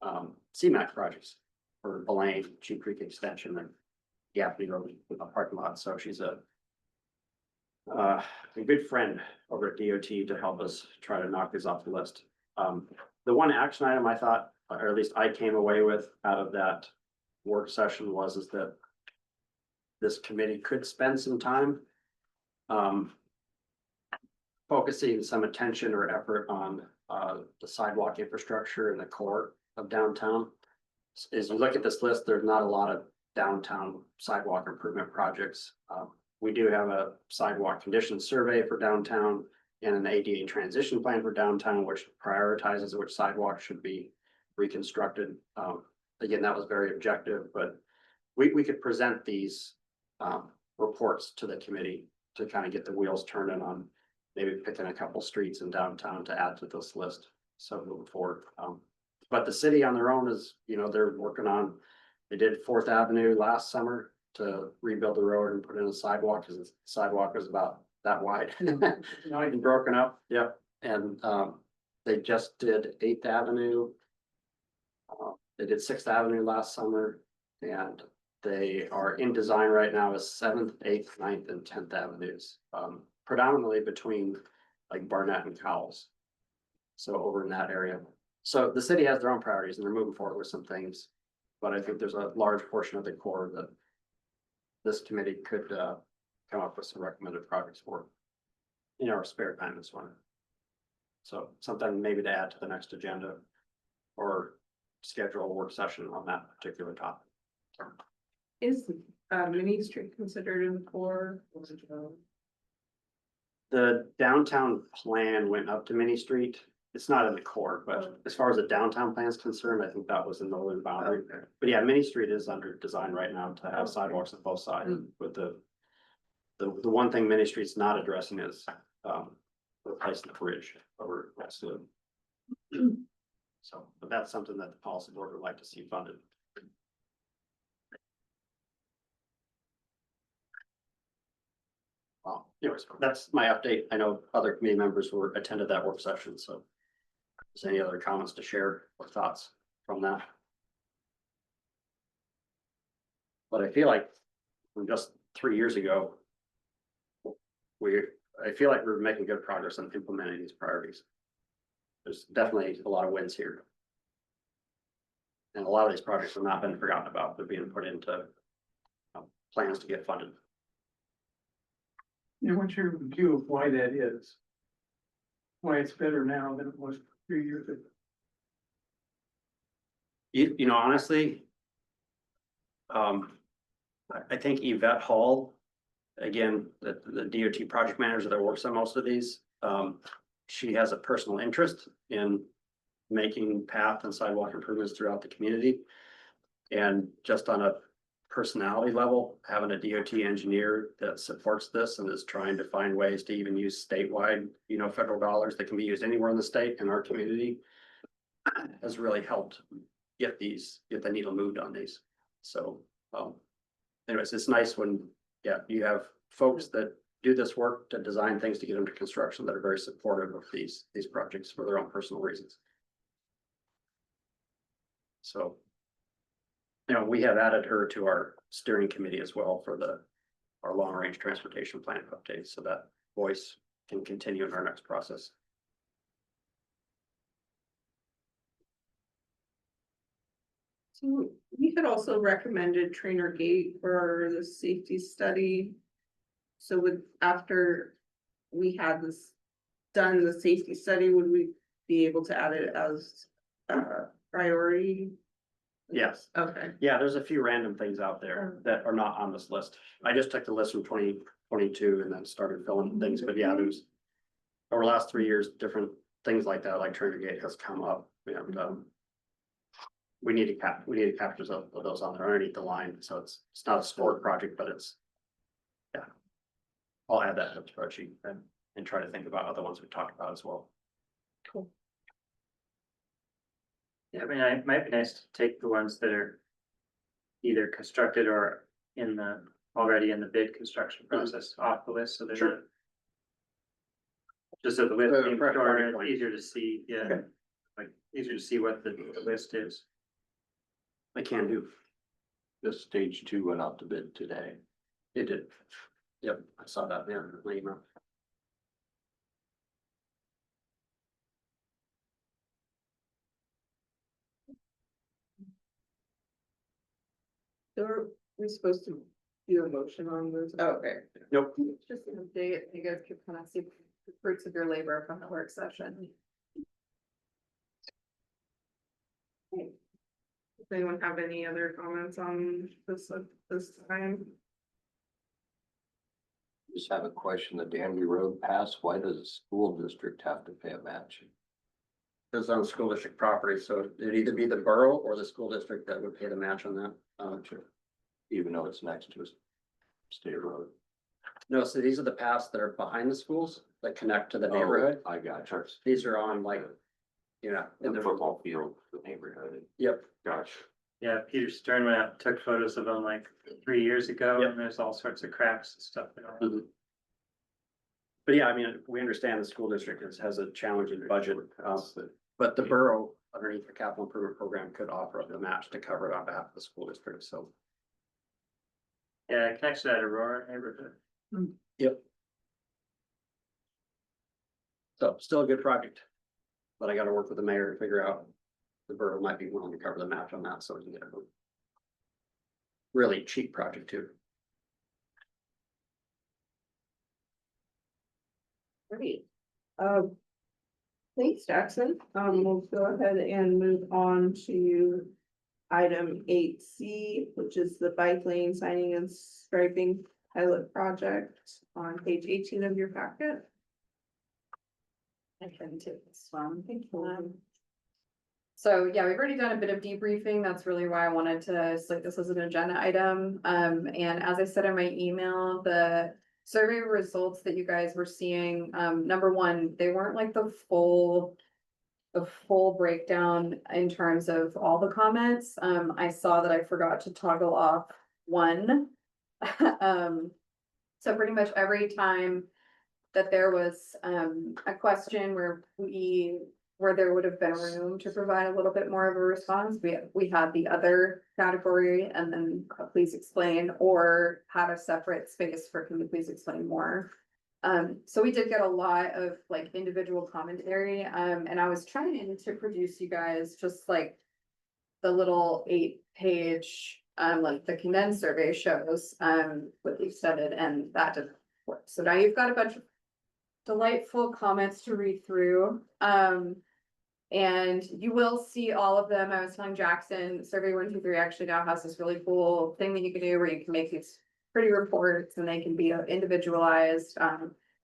CMAQ projects for Belane, Cheap Creek Extension, and Gaffney Road with a parking lot. So she's a good friend over at DOT to help us try to knock these off the list. The one action item I thought, or at least I came away with out of that work session, is that this committee could spend some time focusing some attention or effort on the sidewalk infrastructure in the core of downtown. As you look at this list, there's not a lot of downtown sidewalk improvement projects. We do have a sidewalk condition survey for downtown and an ADA transition plan for downtown, which prioritizes which sidewalks should be reconstructed. Again, that was very objective, but we could present these reports to the committee to kind of get the wheels turning on maybe picking a couple streets in downtown to add to this list. So moving forward. But the city on their own is, you know, they're working on, they did 4th Avenue last summer to rebuild the road and put in a sidewalk, because the sidewalk was about that wide and broken up. Yep. And they just did 8th Avenue. They did 6th Avenue last summer, and they are in design right now as 7th, 8th, 9th, and 10th Avenues. Predominantly between like Barnett and Cowles. So over in that area. So the city has their own priorities and they're moving forward with some things. But I think there's a large portion of the core that this committee could come up with some recommended projects for in our spare time this one. So something maybe to add to the next agenda or schedule a work session on that particular topic. Is Mini Street considered in the core? The downtown plan went up to Mini Street. It's not in the core, but as far as the downtown plan is concerned, I think that was the northern boundary. But yeah, Mini Street is under design right now to have sidewalks on both sides with the the one thing Main Street's not addressing is, replacing the bridge over next to it. So, but that's something that the policy board would like to see funded. Well, anyways, that's my update. I know other committee members were attended that work session, so. Is any other comments to share or thoughts from that? But I feel like from just 3 years ago. I feel like we're making good progress on implementing these priorities. There's definitely a lot of wins here. And a lot of these projects have not been forgotten about. They're being put into plans to get funded. And what's your view of why that is? Why it's better now than it was 3 years ago? You know, honestly. I think Yvette Hall, again, the DOT project manager that works on most of these, she has a personal interest in making path and sidewalk improvements throughout the community. And just on a personality level, having a DOT engineer that supports this and is trying to find ways to even use statewide, federal dollars that can be used anywhere in the state and our community has really helped get the needle moved on these. So, anyways, it's nice when, you have folks that do this work to design things to get into construction that are very supportive of these projects for their own personal reasons. So, we have added her to our steering committee as well for our long range transportation plan updates, so that voice can continue in our next process. So we had also recommended Trainer Gate for the safety study. So after we had done the safety study, would we be able to add it as a priority? Yes. Okay. Yeah, there's a few random things out there that are not on this list. I just took the list from 2022 and then started filling things, but yeah, there's over the last 3 years, different things like that, like Trainer Gate has come up, and we need to capture of those on there underneath the line, so it's not a sport project, but it's, yeah. I'll add that to the spreadsheet and try to think about other ones we talked about as well. Cool. Yeah, I mean, it might be nice to take the ones that are either constructed or already in the bid construction process off the list, so they're Sure. not. Just so the list being fresh shorter, starting point. it's easier to see, Okay. like, easier to see what the list is. I can do. This stage 2 went out to bid today. It did. Yep, I saw that, yeah, in my email. So are we supposed to do a motion on this? Oh, okay. Nope. It's just an update. You guys could kind of see the fruits of your labor from the work session. Does anyone have any other comments on this at this time? Just have a question, the Danby Road pass, why does the school district have to pay a match? It's on school district property, so it'd either be the borough or the school district that would pay the match on that. Even though it's next to a state road? No, so these are the paths that are behind the schools that connect to the neighborhood. Oh, I got you. These are on like, In the football field, the neighborhood. Yep. Gosh. Yeah, Peter Stern went out, and took photos of them like 3 years ago, Yep. and there's all sorts of cracks and stuff. Mhm. But yeah, I mean, we understand the school district has a challenging budget, but the borough underneath the capital improvement program could offer up a match to cover it on behalf of the school district, so. Yeah, it connects to that Aurora neighborhood. Yep. So still a good project, but I gotta work with the mayor to figure out the borough might be willing to cover the match on that, so we can get a really cheap project too. Great. Thanks, Jackson. We'll go ahead and move on to item 8C, which is the bike lane signing and striping pilot project on page 18 of your packet. I can take this one. Thank you. So yeah, we've already done a bit of debriefing. That's really why I wanted to slate this as an agenda item. And as I said in my email, the survey results that you guys were seeing, number one, they weren't like the full breakdown in terms of all the comments. I saw that I forgot to toggle off one. So pretty much every time that there was, a question where there would have been room to provide a little bit more of a response, we had the other category and then please explain, or had a separate space for can you please explain more. So we did get a lot of like individual commentary, and I was trying to produce you guys just like the little 8-page, like the condensed survey shows, with the extended, and that didn't work. So now you've got a bunch of delightful comments to read through. And you will see all of them. I was telling Jackson, Survey 123 actually now has this really cool thing that you can do where you can make these pretty reports and they can be individualized,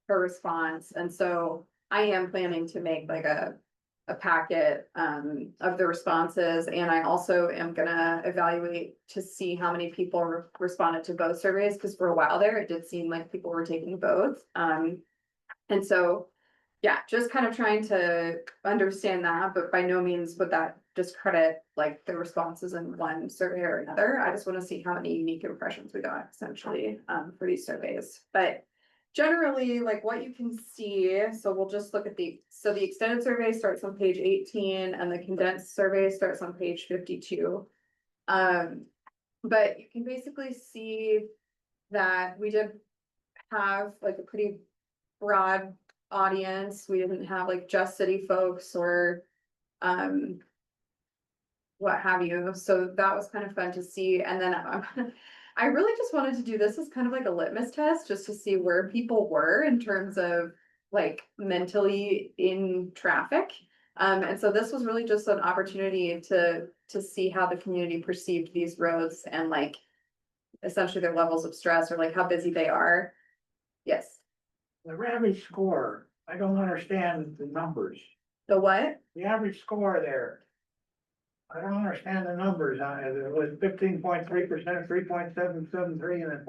per response. And so I am planning to make like a packet, of the responses. And I also am gonna evaluate to see how many people responded to both surveys, because for a while there, it did seem like people were taking both. And so, yeah, just kind of trying to understand that, but by no means would that discredit like the responses in one survey or another. I just want to see how many unique impressions we got essentially, for these surveys. But generally, like what you can see, so we'll just look at the extended survey starts on page 18 and the condensed survey starts on page 52. But you can basically see that we did have like a pretty broad audience. We didn't have like just city folks or what have you. So that was kind of fun to see. And then I really just wanted to do this as kind of like a litmus test just to see where people were in terms of like mentally in traffic. And so this was really just an opportunity to see how the community perceived these roads and like essentially their levels of stress or like how busy they are. Yes. The average score, I don't understand the numbers. The what? The average score there. I don't understand the numbers on it. It was 15.3%, 3.773, and then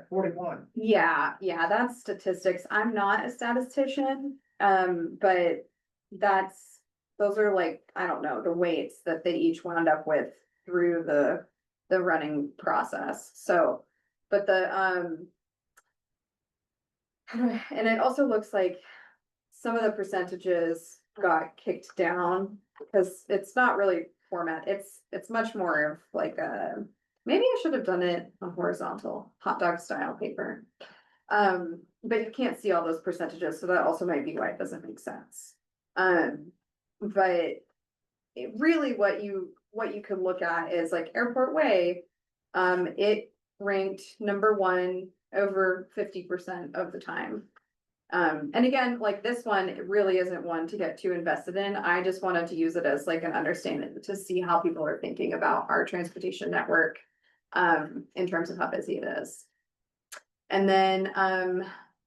41. Yeah, that's statistics. I'm not a statistician, but those are like, I don't know, the weights that they each wound up with through the running process. So, but and it also looks like some of the percentages got kicked down because it's not really format. It's much more of like maybe I should have done it on horizontal hot dog style paper. But you can't see all those percentages, so that also might be why it doesn't make sense. But really what you can look at is like Airport Way. It ranked number 1 over 50% of the time. And again, like this one, it really isn't one to get too invested in. I just wanted to use it as like an understanding to see how people are thinking about our transportation network, in terms of how busy it is. And then,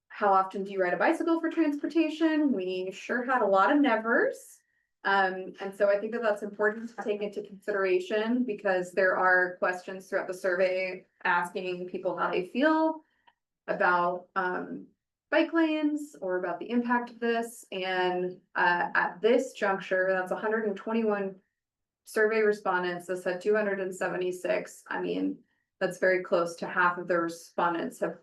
how often do you ride a bicycle for transportation? We sure had a lot of nevers. And so I think that that's important to take into consideration because there are questions throughout the survey asking people how they feel about, bike lanes or about the impact of this. And at this juncture, that's 121 survey respondents. This had 276. I mean, that's very close to half of the respondents have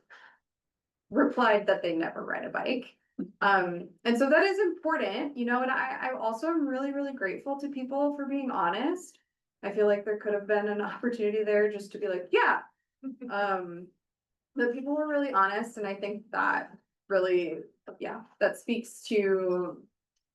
replied that they never ride a bike. And so that is important, you know, and I also am really, really grateful to people for being honest. I feel like there could have been an opportunity there just to be like, yeah. But people were really honest, and I think that really, yeah, that speaks to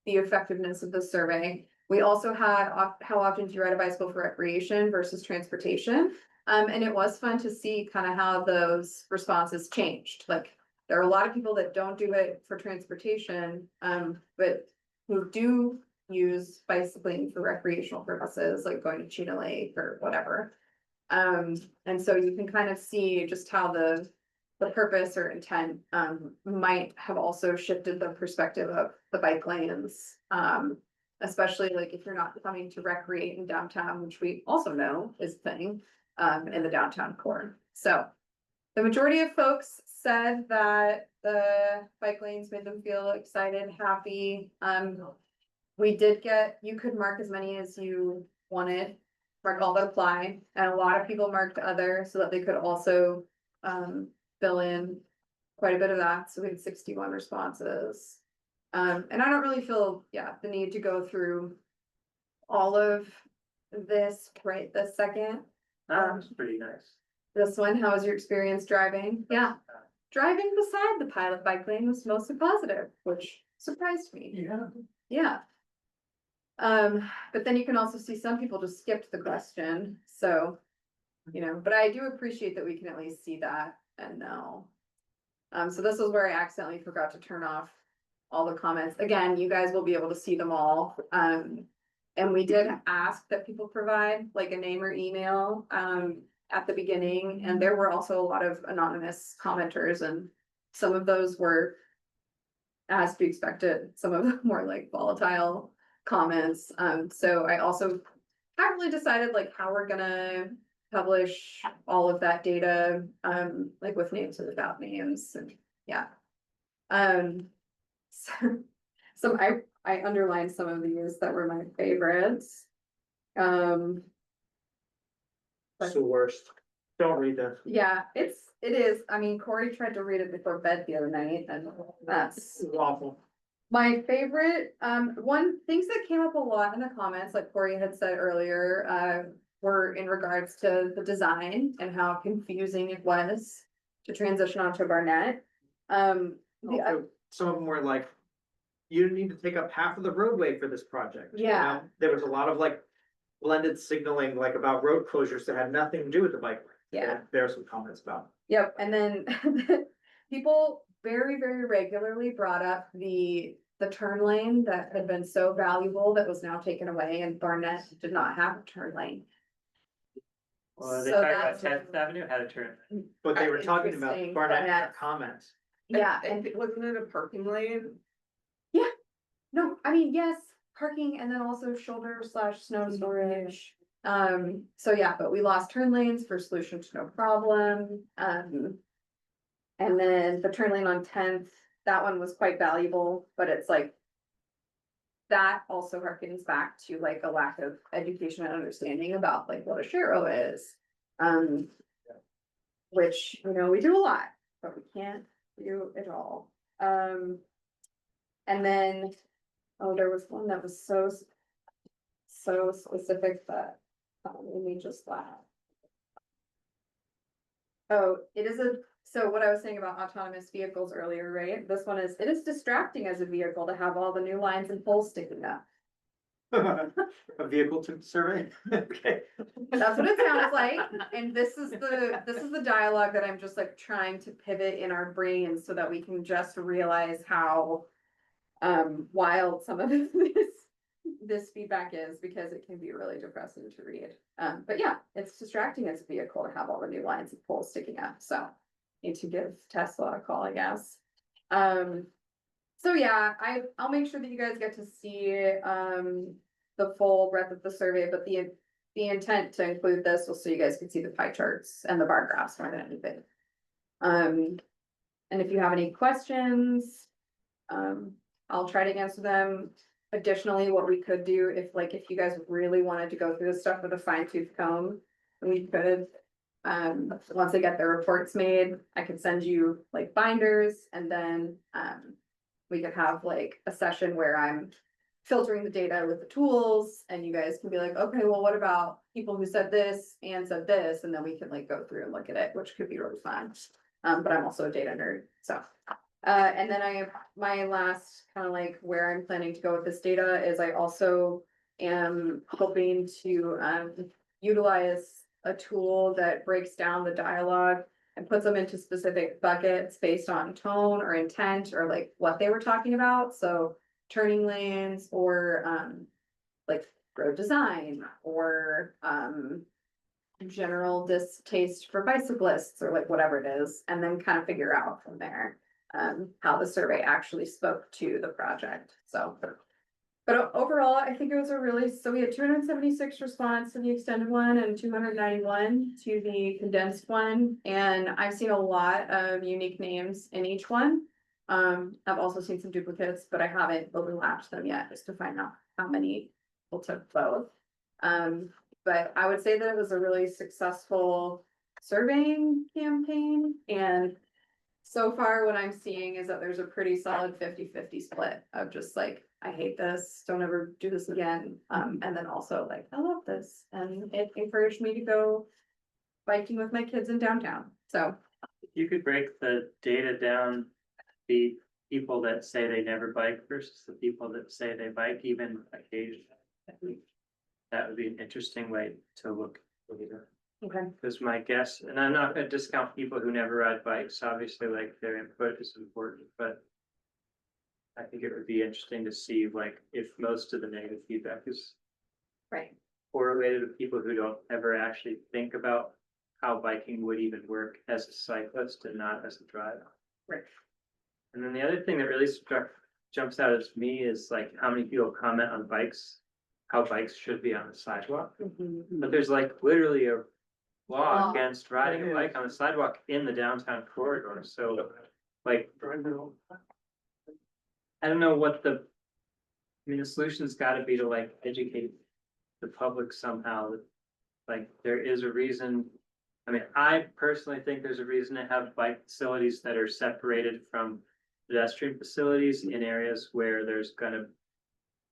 the effectiveness of the survey. We also had how often do you ride a bicycle for recreation versus transportation? And it was fun to see kind of how those responses changed. Like there are a lot of people that don't do it for transportation, but who do use bicycling for recreational purposes, like going to Cheetah Lake or whatever. And so you can kind of see just how the purpose or intent might have also shifted the perspective of the bike lanes. Especially like if you're not coming to recreate in downtown, which we also know is a thing in the downtown core. So the majority of folks said that the bike lanes made them feel excited, happy. We did you could mark as many as you wanted, mark all that apply, and a lot of people marked other so that they could also fill in quite a bit of that. So we had 61 responses. And I don't really feel, the need to go through all of this right this second. That was pretty nice. This one, how was your experience driving? Yeah, driving beside the pilot bike lane was mostly positive, which surprised me. Yeah. Yeah. But then you can also see some people just skipped the question, so, but I do appreciate that we can at least see that and know. So this is where I accidentally forgot to turn off all the comments. Again, you guys will be able to see them all. And we did ask that people provide like a name or email, at the beginning, and there were also a lot of anonymous commenters, and some of those were, as to be expected, some of them were like volatile comments. So I also haven't really decided like how we're gonna publish all of that data, like with names or without names, and yeah. So I underlined some of these that were my favorites. It's the worst. Don't read that. Yeah, it is. I mean, Corey tried to read it before bed the other night, and that's It's awful. my favorite. Things that came up a lot in the comments, like Corey had said earlier, were in regards to the design and how confusing it was to transition onto Barnett. Also, some of them were like, you need to take up half of the roadway for this project. you Yeah. know? There was a lot of like blended signaling, like about road closures that had nothing to do with the bike lane. Yeah. There are some comments about. Yep, and then people very, very regularly brought up the turn lane that had been so valuable that was now taken away, and Barnett did not have a turn lane. Well, they So talked about that's- 10th Avenue had a turn. But they were talking about Interesting, Barnett in their Barnett. comments. Yeah, And wasn't it a parking lane? no, I mean, yes, parking and then also shoulder/snow storage. So yeah, but we lost turn lanes for solution to no problem. And then the turn lane on 10th, that one was quite valuable, but it's like. That also harkens back to like a lack of education and understanding about like what a shero is. Which, we do a lot, but we can't do it all. And then, there was one that was so specific that, let me just laugh. Oh, so what I was saying about autonomous vehicles earlier, right? This one is, it is distracting as a vehicle to have all the new lines and poles sticking up. A vehicle to survey. Okay. That's what it sounds like, and this is the dialogue that I'm just like trying to pivot in our brains so that we can just realize how wild some of this feedback is, because it can be really depressing to read. But yeah, it's distracting as a vehicle to have all the new lines and poles sticking up, so need to give Tesla a call, I guess. So yeah, I'll make sure that you guys get to see the full breadth of the survey, but the intent to include this was so you guys can see the pie charts and the bar graphs more than anything. And if you have any questions, I'll try to answer them. Additionally, what we could do if you guys really wanted to go through this stuff with a fine tooth comb, we could, once I get the reports made, I could send you like binders, and then, we could have like a session where I'm filtering the data with the tools, and you guys can be like, okay, well, what about people who said this and said this? And then we can like go through and look at it, which could be really fun. But I'm also a data nerd, so. And then my last kind of like where I'm planning to go with this data is I also am hoping to utilize a tool that breaks down the dialogue and puts them into specific buckets based on tone or intent or like what they were talking about. So turning lanes or like road design or general distaste for bicyclists or like whatever it is, and then kind of figure out from there how the survey actually spoke to the project. So, but But overall, I think it was a really, so we had 276 response to the extended one and 291 to the condensed one. And I've seen a lot of unique names in each one. I've also seen some duplicates, but I haven't overlapped them yet, just to find out how many people took both. But I would say that it was a really successful surveying campaign, and so far what I'm seeing is that there's a pretty solid 50-50 split of just like, I hate this, don't ever do this again. And then also like, I love this, and it encouraged me to go biking with my kids in downtown, so. You could break the data down, the people that say they never bike versus the people that say they bike even occasionally. I think that would be an interesting way to look at it. Okay. Because my guess, and I'm not gonna discount people who never ride bikes, obviously, like, their input is important, but I think it would be interesting to see, like, if most of the negative feedback is Right. correlated to people who don't ever actually think about how biking would even work as a cyclist and not as a driver. Right. And then the other thing that really jumps out at me is like how many people comment on bikes, how bikes should be on the sidewalk. But there's like literally a law Law. against riding a bike on the sidewalk in the downtown corridor, so like, I don't know what the. I mean, the solution's gotta be to like educate the public somehow, that, like, there is a reason. I mean, I personally think there's a reason to have bike facilities that are separated from pedestrian facilities in areas where there's gonna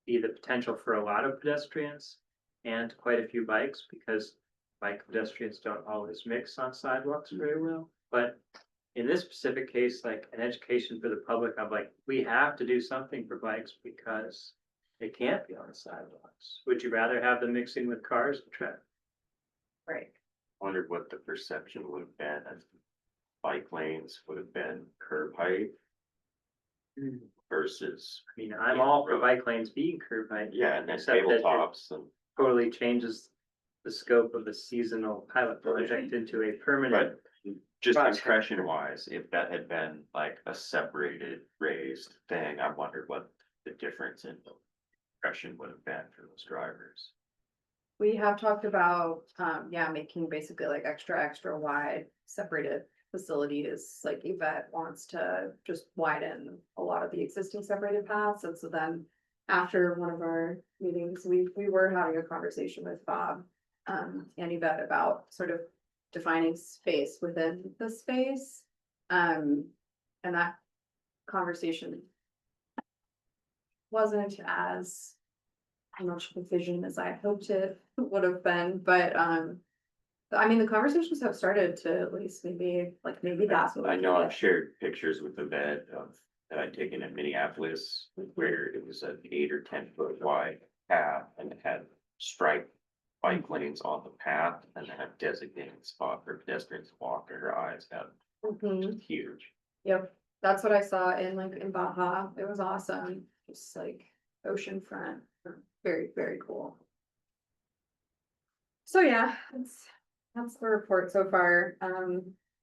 be the potential for a lot of pedestrians and quite a few bikes, because bike pedestrians don't always mix on sidewalks very well. But in this specific case, like an education for the public, I'm like, we have to do something for bikes because they can't be on the sidewalks. Would you rather have them mixing with cars and traffic? Right. Wondered what the perception would have been as bike lanes would have been curb height versus, I mean, I'm all for bike lanes being curb height. yeah, and then except that it tabletops and. Totally changes the scope of the seasonal pilot project into a permanent. But just project. impression wise, if that had been like a separated raised thing, I wondered what the difference in the impression would have been for those drivers. We have talked about, yeah, making basically like extra wide separated facilities, like Yvette wants to just widen a lot of the existing separated paths, and so then. After one of our meetings, we were having a conversation with Bob, and Yvette about sort of defining space within the space. And that conversation wasn't as much of a vision as I hoped it would have been, but I mean, the conversations have started to at least maybe that's what I know we I've shared pictures with the vet of that I'd taken in Minneapolis where it was an 8 or 10 foot wide path and it had striped bike lanes on the path and then a designated spot for pedestrians to walk or eyes out. Mhm. Huge. Yep, that's what I saw in Baja. It was awesome. Just like oceanfront. Very, very cool. So yeah, that's the report so far.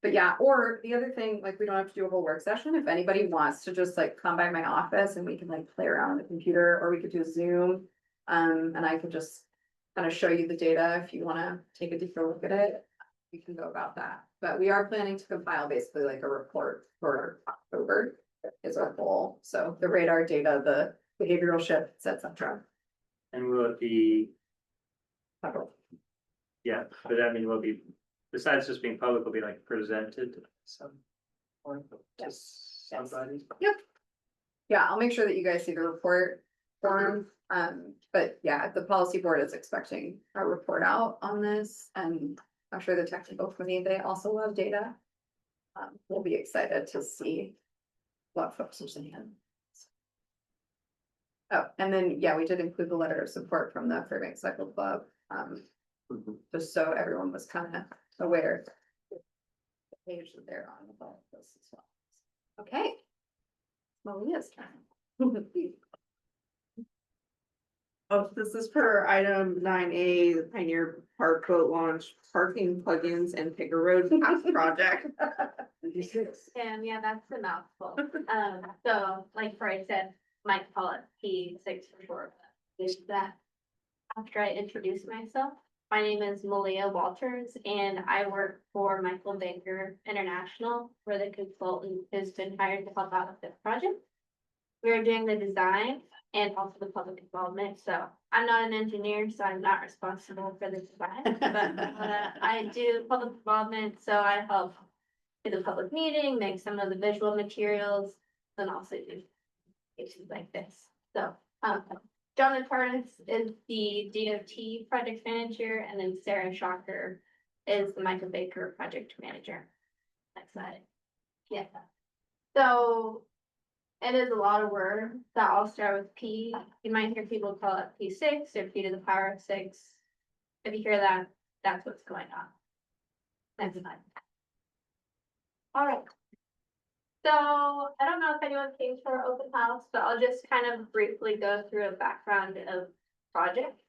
But yeah, or the other thing, like, we don't have to do a whole work session. If anybody wants to just like come by my office and we can like play around on the computer, or we could do a Zoom. And I could just kind of show you the data if you wanna take a deeper look at it. We can go about that, but we are planning to compile basically like a report for October is our goal. So the radar data, the behavioral shifts, et cetera. And will it be, yeah, but I mean, will it be, besides just being public, will be like presented to some point to Yes. somebody? Yeah, I'll make sure that you guys see the report form. But yeah, the policy board is expecting a report out on this, and I'm sure the technical committee, they also love data. We'll be excited to see what folks are saying. Oh, and then, yeah, we did include the letter of support from the Fairbanks Cycle Club, just so everyone was kind of aware. The page that they're on about this as well. Okay. Malia's turn. Oh, this is for item 9A, the Pioneer Park Boat Launch Parking Plugins and Picker Road Path Project. Yeah, that's a mouthful. So like Troy said, might call it P6 for short, but is that after I introduce myself, my name is Malia Walters and I work for Michael Baker International, where the consultant has been hired to help out with this project. We're doing the design and also the public involvement, so I'm not an engineer, so I'm not responsible for the design, but I do public involvement, so I help do the public meeting, make some of the visual materials, and also do issues like this. So, John Torrance is the DOT project manager, and then Sarah Shocker is the Michael Baker project manager. Next slide. Yeah. So it is a lot of words that all start with P. You might hear people call it P6 or P to the power of 6. If you hear that, that's what's going on. Next slide. All right. So I don't know if anyone came to our open house, but I'll just kind of briefly go through a background of project.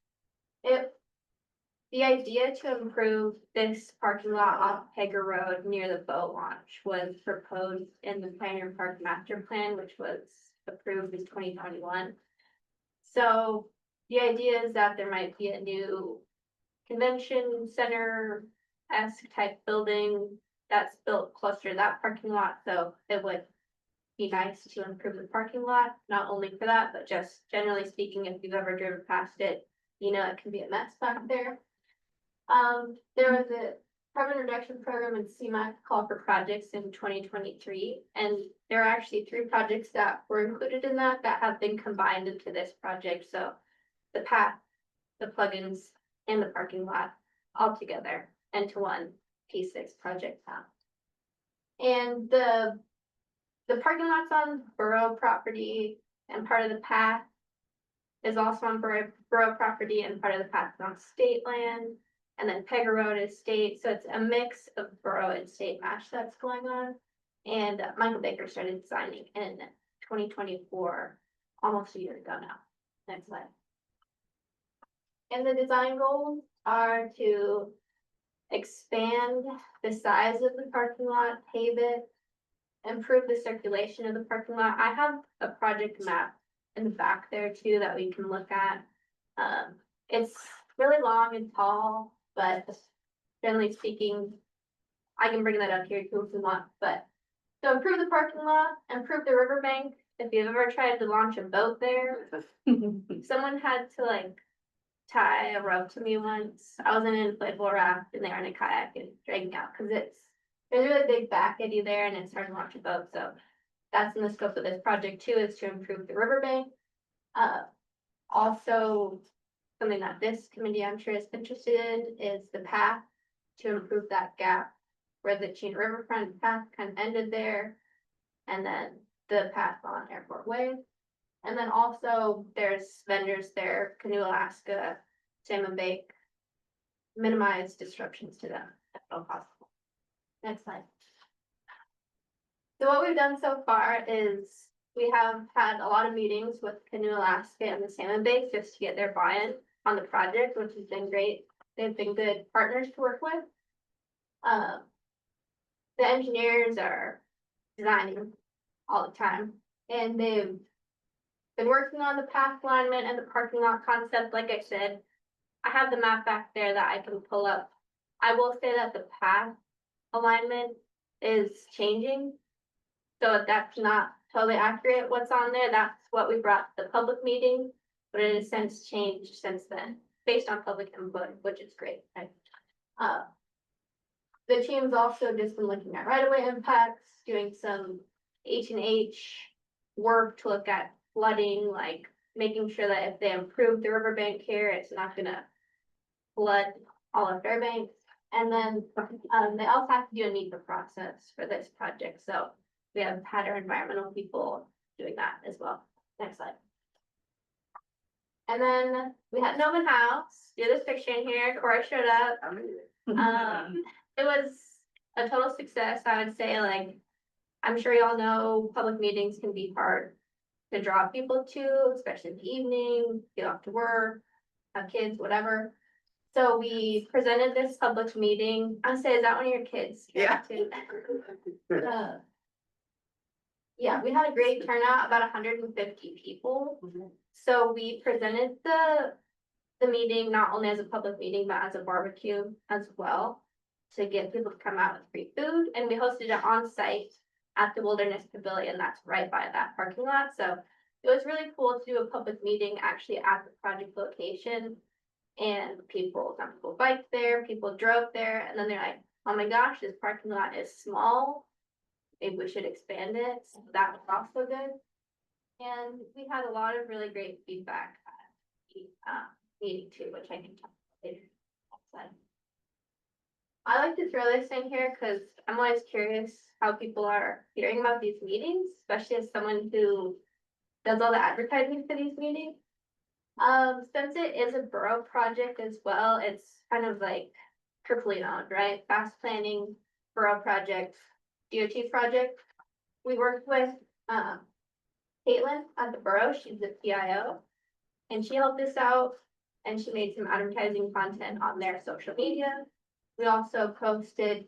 The idea to improve this parking lot off Hager Road near the boat launch was proposed in the Pioneer Park Master Plan, which was approved in 2021. So the idea is that there might be a new convention center-esque type building that's built closer to that parking lot, so it would be nice to improve the parking lot, not only for that, but just generally speaking, if you've ever driven past it, you know, it can be a mess back there. There was a carbon reduction program in CMAQ call for projects in 2023, and there are actually 3 projects that were included in that have been combined into this project, so the path, the plugins, and the parking lot all together into one P6 project path. And the parking lot's on borough property, and part of the path is also on borough property, and part of the path is on state land. And then Pega Road is state, so it's a mix of borough and state match that's going on. And Michael Baker started designing in 2024, almost a year ago now. Next slide. And the design goals are to expand the size of the parking lot, pave it, improve the circulation of the parking lot. I have a project map in the back there too that we can look at. It's really long and tall, but generally speaking, I can bring that up here too if you want, but so improve the parking lot, improve the riverbank. If you've ever tried to launch a boat there, someone had to like tie a rope to me once. I was in an inflatable raft and they were in a kayak and dragging out because there's a really big back eddy there and it's hard to launch a boat. So that's in the scope of this project too, is to improve the riverbank. Also, something that this committee I'm sure is interested in is the path to improve that gap where the Chena Riverfront path kind of ended there. And then the path on Airport Way. And then also there's vendors there, Canoe Alaska, Salmon Bake, minimize disruptions to them if at all possible. Next slide. So what we've done so far is we have had a lot of meetings with Canoe Alaska and the Salmon Bake just to get their buy-in on the project, which has been great. They've been good partners to work with. The engineers are designing all the time, and they've been working on the path alignment and the parking lot concept. Like I said, I have the map back there that I can pull up. I will say that the path alignment is changing. So if that's not totally accurate, what's on there, that's what we brought to the public meeting, but it has since changed since then, based on public input, which is great, right? The team's also just been looking at right-of-way impacts, doing some H&H work to look at flooding, like making sure that if they improve the riverbank here, it's not gonna flood all of Fairbanks. And then they also have to do a NEPA process for this project, so we have had our environmental people doing that as well. Next slide. And then we had an open house. Do this picture in here. Corey showed up. It was a total success. I would say, like, I'm sure y'all know public meetings can be hard to draw people to, especially in the evening, get off to work, have kids, whatever. So we presented this public meeting. I say, is that one of your kids? Yeah. Yeah, we had a great turnout, about 150 people. So we presented the meeting not only as a public meeting, but as a barbecue as well. To get people to come out with free food, and we hosted it on site at the Wilderness Pavilion, that's right by that parking lot, so. It was really cool to do a public meeting actually at the project location. And some people biked there, people drove there, and then they're like, oh my gosh, this parking lot is small. Maybe we should expand it, so that was also good. And we had a lot of really great feedback at the meeting too, which I can talk about later. I like to throw this in here because I'm always curious how people are hearing about these meetings, especially as someone who does all the advertising for these meetings. Since it is a borough project as well, it's kind of like triply owned, right? Fast planning, borough project, DOT project. We worked with, Caitlin at the borough, she's the PIO. And she helped us out and she made some advertising content on their social media. We also posted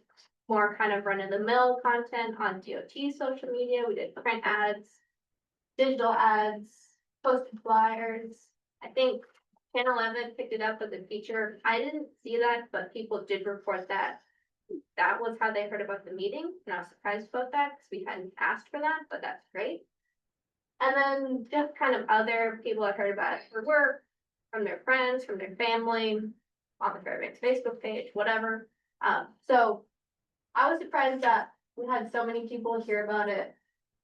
more kind of run-of-the-mill content on DOT social media. We did print ads, digital ads, posted flyers. I think Channel 11 picked it up as a feature. I didn't see that, but people did report that. That was how they heard about the meeting, and I was surprised about that because we hadn't asked for that, but that's great. And then just kind of other people had heard about it for work, from their friends, from their family, on the Fairbanks Facebook page, whatever. So I was surprised that we had so many people hear about it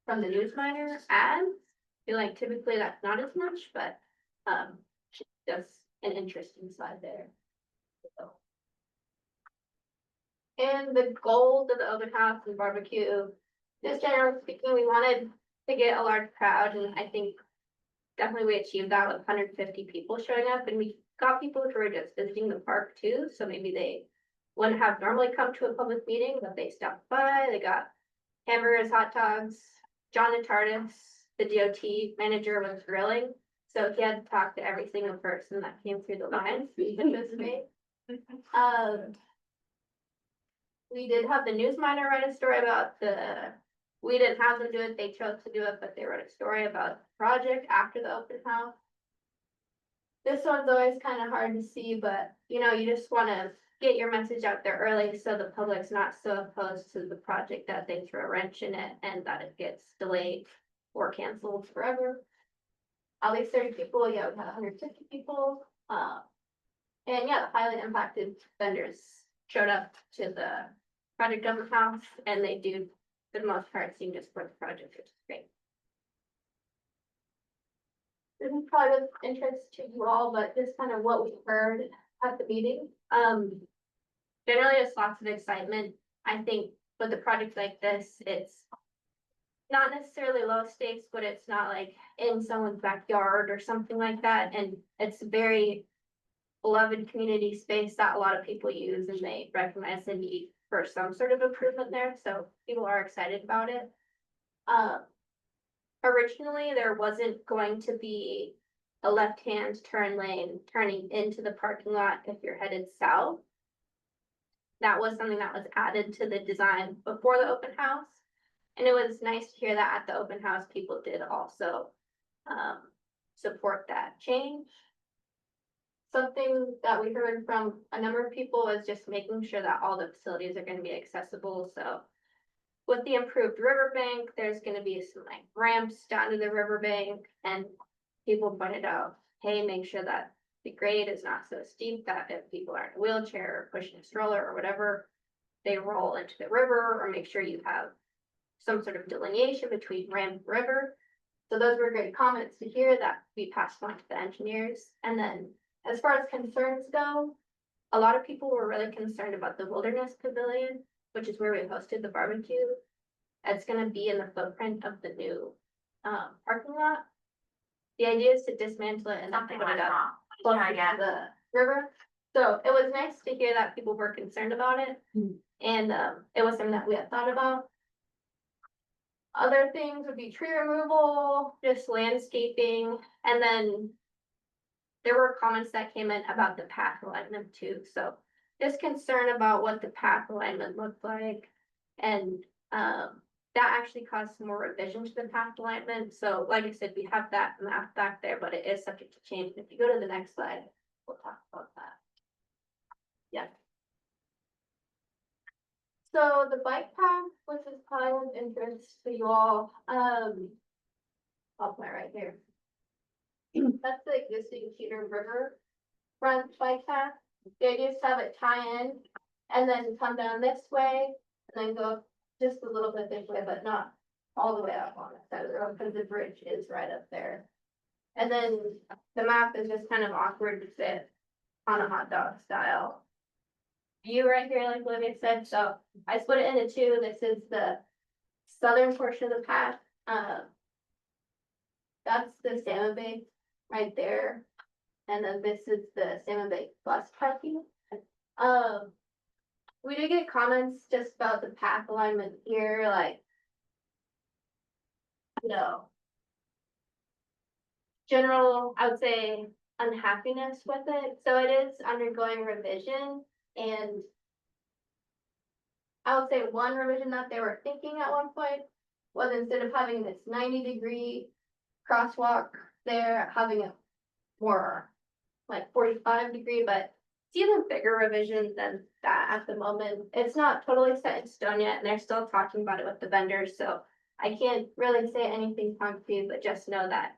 from the newsminer ads. I feel like typically that's not as much, but just an interesting side there. So. And the goals of the open house and barbecue, just generally speaking, we wanted to get a large crowd, and I think definitely we achieved that with 150 people showing up, and we got people who were just visiting the park too, so maybe they wouldn't have normally come to a public meeting, but they stopped by, they got hamburgers, hot dogs. John and Tardis, the DOT manager, was grilling, so he had to talk to every single person that came through the lines, which was great. We did have the newsminer write a story about we didn't have them do it, they chose to do it, but they wrote a story about the project after the open house. This one's always kind of hard to see, but you know, you just want to get your message out there early so the public's not so opposed to the project that they throw a wrench in it and that it gets delayed or canceled forever. At least 30 people, yeah, we had 150 people. And yeah, the highly impacted vendors showed up to the project open house, and they do, for the most part, seem to support the project, which is great. This is probably of interest to you all, but just kind of what we heard at the meeting. Generally, there's lots of excitement. I think with a project like this, it's not necessarily low stakes, but it's not like in someone's backyard or something like that. And it's a very beloved community space that a lot of people use, and they recognize the need for some sort of improvement there. So people are excited about it. Originally, there wasn't going to be a left-hand turn lane turning into the parking lot if you're headed south. That was something that was added to the design before the open house. And it was nice to hear that at the open house, people did also support that change. Something that we heard from a number of people was just making sure that all the facilities are going to be accessible. So with the improved riverbank, there's going to be some like ramps down to the riverbank, and people pointed out, hey, make sure that the grade is not so steep that if people are in a wheelchair or pushing a stroller or whatever, they roll into the river, or make sure you have some sort of delineation between ramp and river. So those were great comments to hear that we passed on to the engineers. And then as far as concerns go, a lot of people were really concerned about the Wilderness Pavilion, which is where we hosted the barbecue. It's going to be in the footprint of the new parking lot. The idea is to dismantle it and then put it up closer to the river. So it was nice to hear that people were concerned about it. And it was something that we had thought about. Other things would be tree removal, just landscaping, and then there were comments that came in about the path alignment too. So just concern about what the path alignment looked like, and that actually caused some more revision to the path alignment. So like I said, we have that map back there, but it is subject to change. If you go to the next slide, we'll talk about that. Yeah. So the bike path, which is probably of interest to you all, I'll put it right here. That's the existing Cedar River front bike path. They just have it tie in and then come down this way and then go just a little bit this way, but not all the way up on the side of the road because the bridge is right up there. And then the map is just kind of awkward to fit on a hot dog style view right here, like Olivia said. So I split it into two. This is the southern portion of the path. That's the Salmon Bay right there. And then this is the Salmon Bay bus parking. We did get comments just about the path alignment here, like, general, I would say, unhappiness with it. So it is undergoing revision, and I would say one revision that they were thinking at one point was instead of having this 90-degree crosswalk there, having it more like 45-degree, but it's even bigger revision than that at the moment. It's not totally set in stone yet, and they're still talking about it with the vendors, so I can't really say anything concrete, but just know that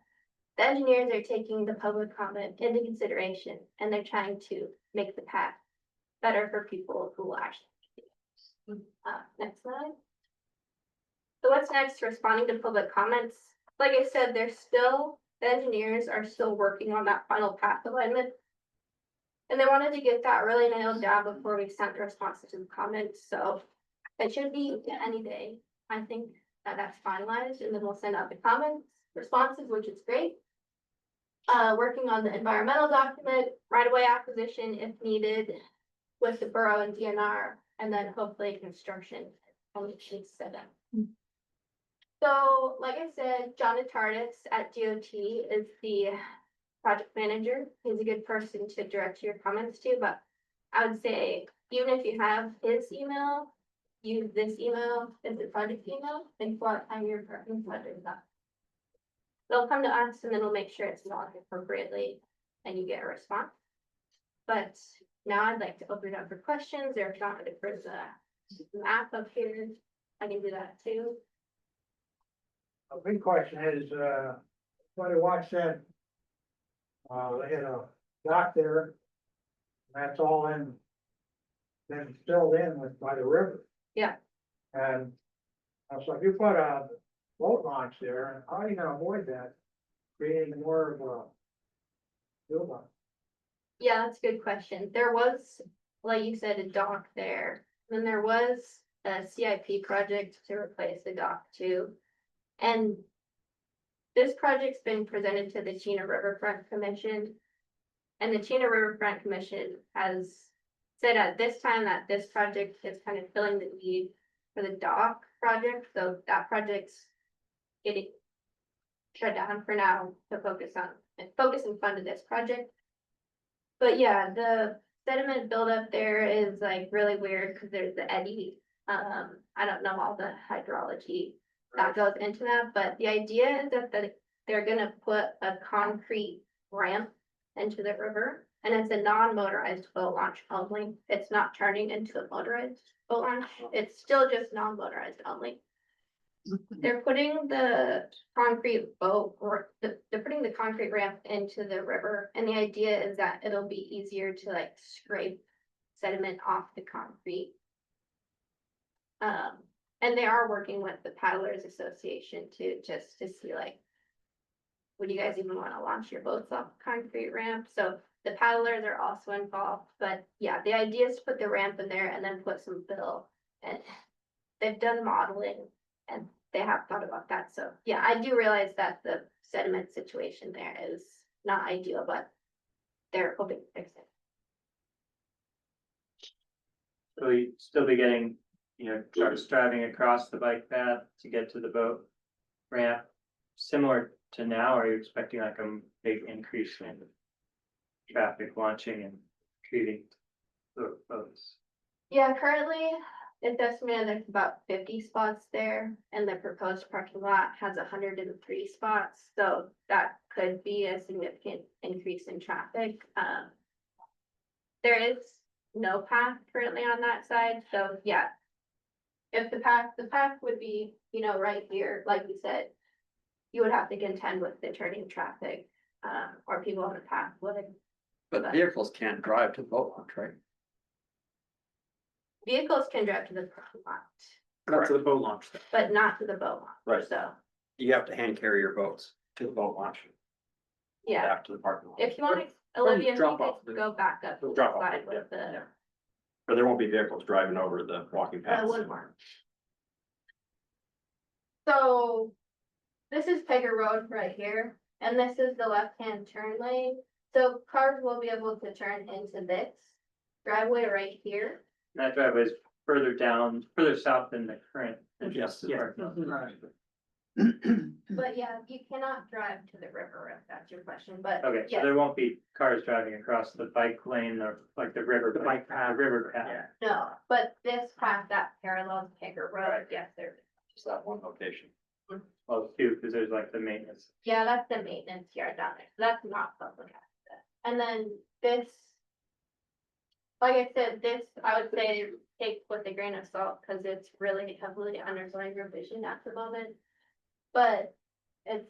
the engineers are taking the public comment into consideration, and they're trying to make the path better for people who will actually. Next slide. So what's next? Responding to public comments. Like I said, the engineers are still working on that final path alignment. And they wanted to get that really nailed down before we sent the responses to the comments, so it should be any day. I think that's finalized, and then we'll send out the comments, responses, which is great. Working on the environmental document, right-of-way acquisition if needed with the borough and DNR, and then hopefully construction on the sheet 7. So, like I said, John Tardis at DOT is the project manager. He's a good person to direct your comments to, but I would say even if you have his email, use this email as the project email and for time your parking project up. They'll come to us and then we'll make sure it's logged appropriately and you get a response. But now I'd like to open it up for questions, or if not, for the map up here, I can do that too. A big question is, what I watched that. They had a dock there. That's all in. Then filled in with by the river. Yeah. And so if you put a boat launch there, how are you gonna avoid that? Creating more of a. Build-up? Yeah, that's a good question. There was, like you said, a dock there. Then there was a CIP project to replace the dock too. And this project's been presented to the Chena Riverfront Commission. And the Chena Riverfront Commission has said at this time that this project is kind of filling the need for the dock project. So that project's getting shut down for now to focus and fund this project. But yeah, the sediment buildup there is like really weird because there's the eddy. I don't know all the hydrology that goes into that, but the idea is that they're gonna put a concrete ramp into the river, and it's a non-motorized boat launch only. It's not turning into a motorized boat launch. It's still just non-motorized only. They're putting the concrete boat or they're putting the concrete ramp into the river, and the idea is that it'll be easier to like scrape sediment off the concrete. And they are working with the Paddlers Association to see like, would you guys even want to launch your boats off concrete ramp? So the paddlers are also involved, but yeah, the idea is to put the ramp in there and then put some fill. And they've done modeling and they have thought about that. So yeah, I do realize that the sediment situation there is not ideal, but they're hoping to fix it. So you still be getting, trucks driving across the bike path to get to the boat ramp, similar to now, or are you expecting like a big increase in traffic launching and treating the boats? Yeah, currently It's estimated there's about 50 spots there, and the proposed parking lot has 103 spots, so that could be a significant increase in traffic. There is no path currently on that side, so yeah. If the path would be, right here, like you said, you would have to contend with the turning traffic, or people on the path would. But vehicles can't drive to the boat launch, right? Vehicles can drive to the parking lot, Not to the boat launch. though. but not to the boat launch. Right. So, You have to hand carry your boats to the boat launch, yeah, back to the parking lot. if you want, Olivia, if you drop off could the- go back up to the drop off, slide yeah, with the, Or there won't be vehicles driving over the walking paths. wood one. So, this is Pegger Road right here, and this is the left-hand turn lane. So cars will be able to turn into this driveway right here. That driveway is further down, further south than the current. Yes. Yeah. But yeah, you cannot drive to the river if that's your question, but Okay, so yes, there won't be cars driving across the bike lane or like the river. The bike path. River path. Yeah. no, but this path that parallels Pegger Road, Right. yes, there. Just that one location. Well, two, because there's like the maintenance. Yeah, that's the maintenance yard down there, so that's not public access. And then this. Like I said, this, I would say, take with a grain of salt, cause it's really heavily undergoing revision at the moment. But it's,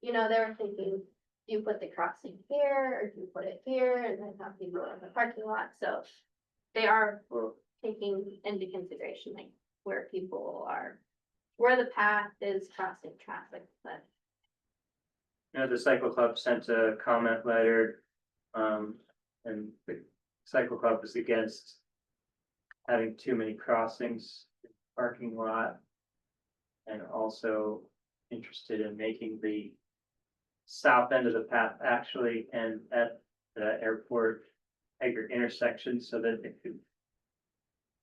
they were thinking, do you put the crossing here, or do you put it here, and then have people in the parking lot, so. They are taking into consideration, like, where people are, where the path is crossing traffic, but. The cycle club sent a comment letter, and the cycle club is against having too many crossings in the parking lot. And also interested in making the south end of the path actually end at the airport Hager intersection so that it could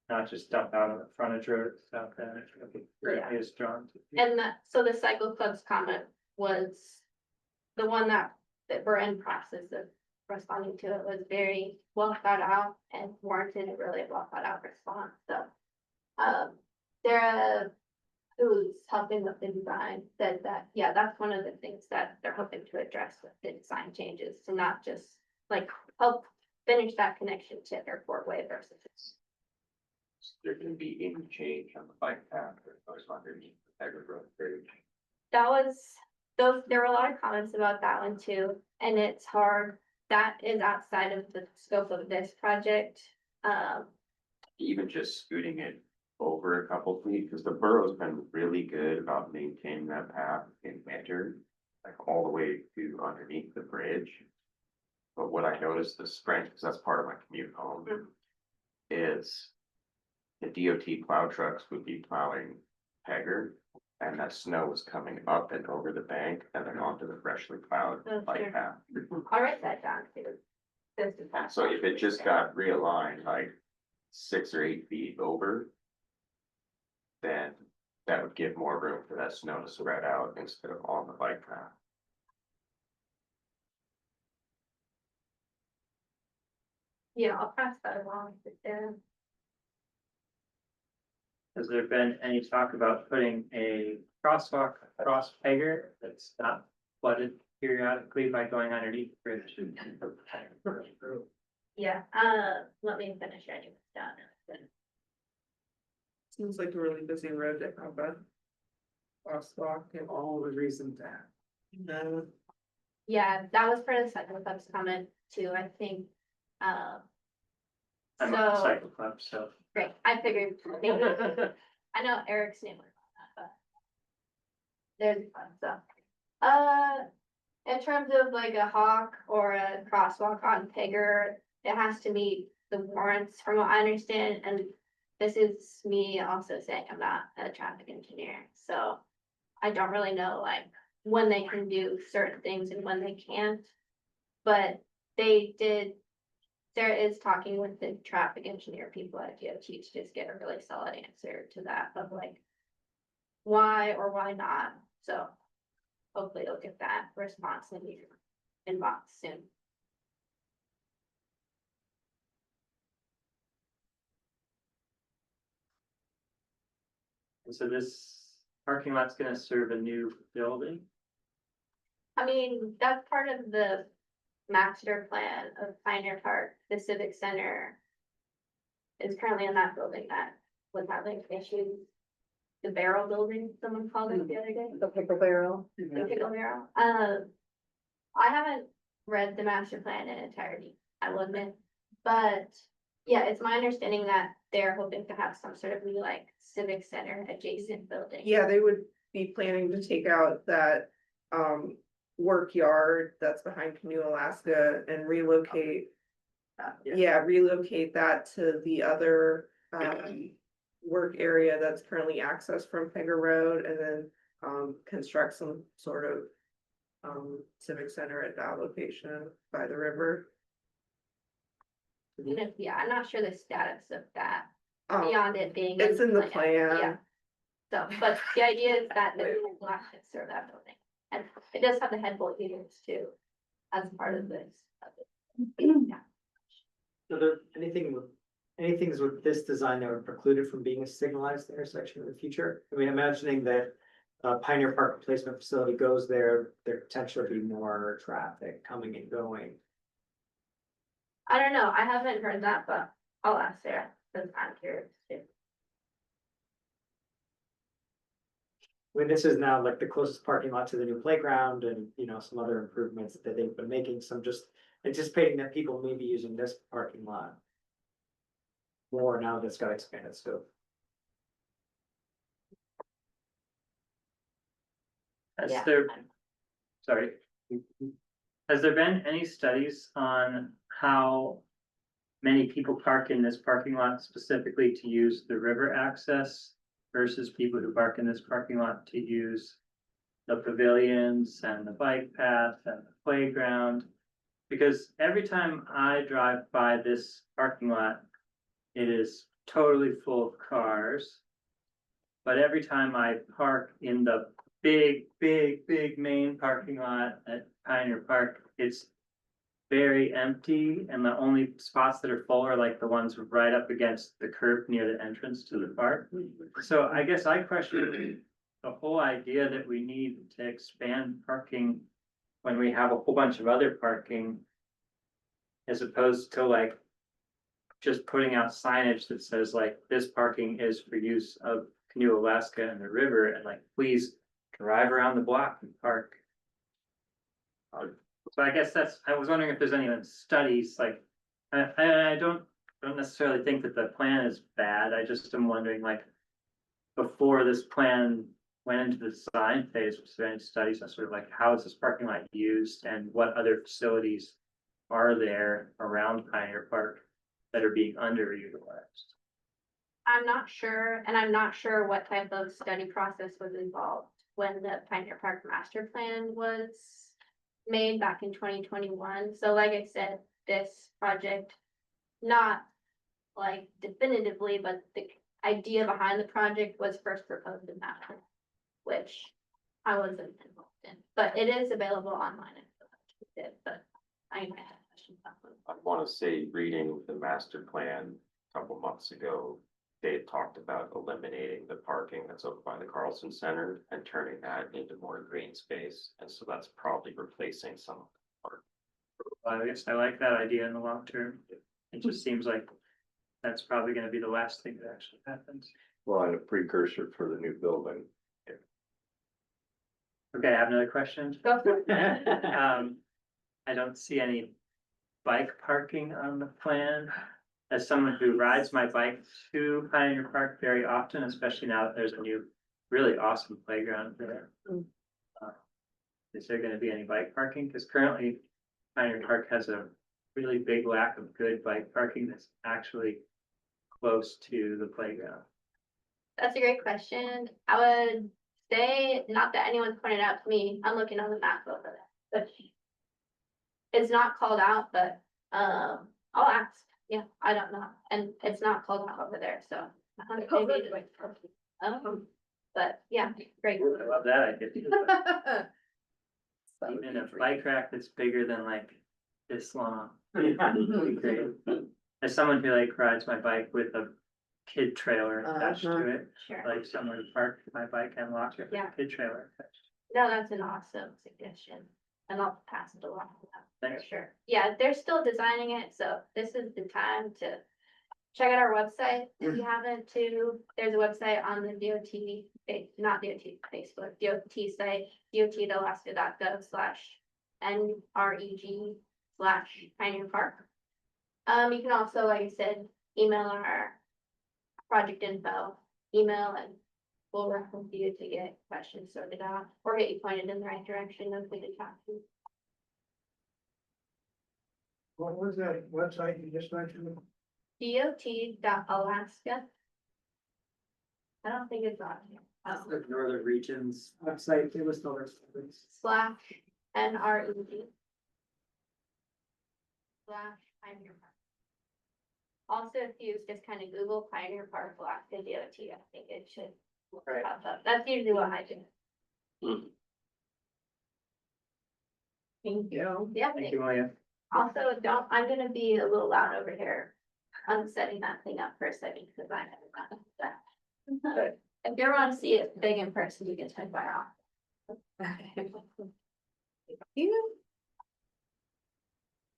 not just dump out on the frontage road at the south end. Yeah. It is drawn to. And so the cycle club's comment was the one that we're in process of responding to. It was very well thought out and warranted a really well thought out response, so. Sarah, who's helping with the design, said that, yeah, that's one of the things that they're hoping to address with the design changes, to not just like help finish that connection to Airport Way versus. There can be any change on the bike path or goes underneath the Pegger Road Bridge. That was, there were a lot of comments about that one too, and it's hard, that is outside of the scope of this project. Even just scooting it over a couple feet, because the borough's been really good about maintaining that path in winter, like all the way to underneath the bridge. But what I noticed this spring, because that's part of my commute home, is the DOT plow trucks would be plowing Pegger, and that snow was coming up and over the bank and then onto the freshly plowed Oh, sure. bike path. I'll write that down too. This is that. So if it just got realigned like 6 or 8 feet over, then that would give more room for that snow to spread out instead of on the bike path. Yeah, I'll pass that along to them. Has there been any talk about putting a crosswalk across Pegger that's not flooded periodically by going underneath the bridge? Yeah, let me finish writing this down. Seems like a really busy road to have a crosswalk and all the reasons that. No. Yeah, that was part of the second club's comment too, I think. I'm on the So, cycle club, so. great, I figured, maybe, I know Eric's name was on that, but. There's fun stuff. In terms of like a hawk or a crosswalk on Pegger, it has to meet the warrants from what I understand, and this is me also saying I'm not a traffic engineer, so. I don't really know like when they can do certain things and when they can't. But they did, Sarah is talking with the traffic engineer people at DOT to just get a really solid answer to that of like. Why or why not, so hopefully you'll get that response in your inbox soon. So this parking lot's gonna serve a new building? I mean, that's part of the master plan of Pioneer Park, the Civic Center. Is currently in that building that was having issues. The barrel building, someone called it the other day. The pickle barrel. The pickle barrel. I haven't read the master plan in entirety, I will admit, but yeah, it's my understanding that they're hoping to have some sort of new like civic center adjacent building. Yeah, they would be planning to take out that, work yard that's behind Canoe, Alaska and relocate. Relocate that to the other, work area that's currently accessed from Pegger Road and then, construct some sort of. Civic center at that location by the river. And if- yeah, I'm not sure the status of that, Um, beyond it being. it's in the Yeah. plan. So, but the idea is that the will actually serve that building, and it does have the head bolt units too, as part of this. Yeah. So there, anythings with this design that would preclude it from being a signalized intersection in the future? I mean, imagining that Pioneer Park replacement facility goes there, there potentially be more traffic coming and going. I don't know, I haven't heard that, but I'll ask Sarah, because I'm curious too. I mean, this is now like the closest parking lot to the new playground and, you know, some other improvements that they've been making, so I'm just anticipating that people may be using this parking lot more now that it's got expanded scope. Has Yeah. there, sorry. Has there been any studies on how many people park in this parking lot specifically to use the river access versus people who park in this parking lot to use the pavilions and the bike path and the playground? Because every time I drive by this parking lot, it is totally full of cars. But every time I park in the big main parking lot at Pioneer Park, it's very empty, and the only spots that are full are like the ones right up against the curb near the entrance to the park. So I guess I question the whole idea that we need to expand parking when we have a whole bunch of other parking, as opposed to like just putting out signage that says like, this parking is for use of Canoe, Alaska and the river, and like, please drive around the block and park. So I guess I was wondering if there's any studies, like, I don't necessarily think that the plan is bad, I just am wondering, like, before this plan went into the design phase, was there any studies on sort of like, how is this parking lot used and what other facilities are there around Pioneer Park that are being underutilized? I'm not sure, and I'm not sure what type of study process was involved when the Pioneer Park Master Plan was made back in 2021. So like I said, this project, not like definitively, but the idea behind the project was first proposed in that plan, which I wasn't involved in, but it is available online. But I might have questions about it. I want to say, reading the master plan a couple months ago, they had talked about eliminating the parking that's over by the Carlson Center and turning that into more green space. And so that's probably replacing some of the park. I guess I like that idea in the long term. It just seems like that's probably gonna be the last thing that actually happens. Well, and a precursor for the new building. Okay, I have another question. Go for it. I don't see any bike parking on the plan. As someone who rides my bike to Pioneer Park very often, especially now that there's a new, really awesome playground there. Is there gonna be any bike parking? Because currently Pioneer Park has a really big lack of good bike parking that's actually close to the playground. That's a great question. I would say, not that anyone's pointed out to me, I'm looking on the map over there, but it's not called out, but, I'll ask. Yeah, I don't know, and it's not called out over there, so. But yeah, great. I love that idea. Even a bike rack that's bigger than like this long. Would be great. As someone who like rides my bike with a kid trailer attached to it, Sure. like somewhere to park my bike and lock it with Yeah. a kid trailer attached. No, that's an awesome suggestion, and I'll pass it along to them, for Thanks. sure. Yeah, they're still designing it, so this is the time to check out our website if you haven't too. There's a website on the DOT, not DOT, Facebook, DOT site, dot.alaska.gov/NREG/Pioneer Park. You can also, like I said, email our project info, email, and we'll work with you to get questions sorted out or get you pointed in the right direction of who to talk to. What was that website you just mentioned? DOT.Alaska. I don't think it's on here. That's Oh, the Northern Regions website, it was still there. /NREG. /Pioneer Park. Also, if you just kind of Google Pioneer Park Alaska DOT, I think it should Right. pop up. That's usually what I do. Thank you. Yeah. Thank you, Malia. Also, I'm gonna be a little loud over here. I'm setting that thing up for a second because I haven't gotten that. If you ever want to see it big in person, you can check my office. You.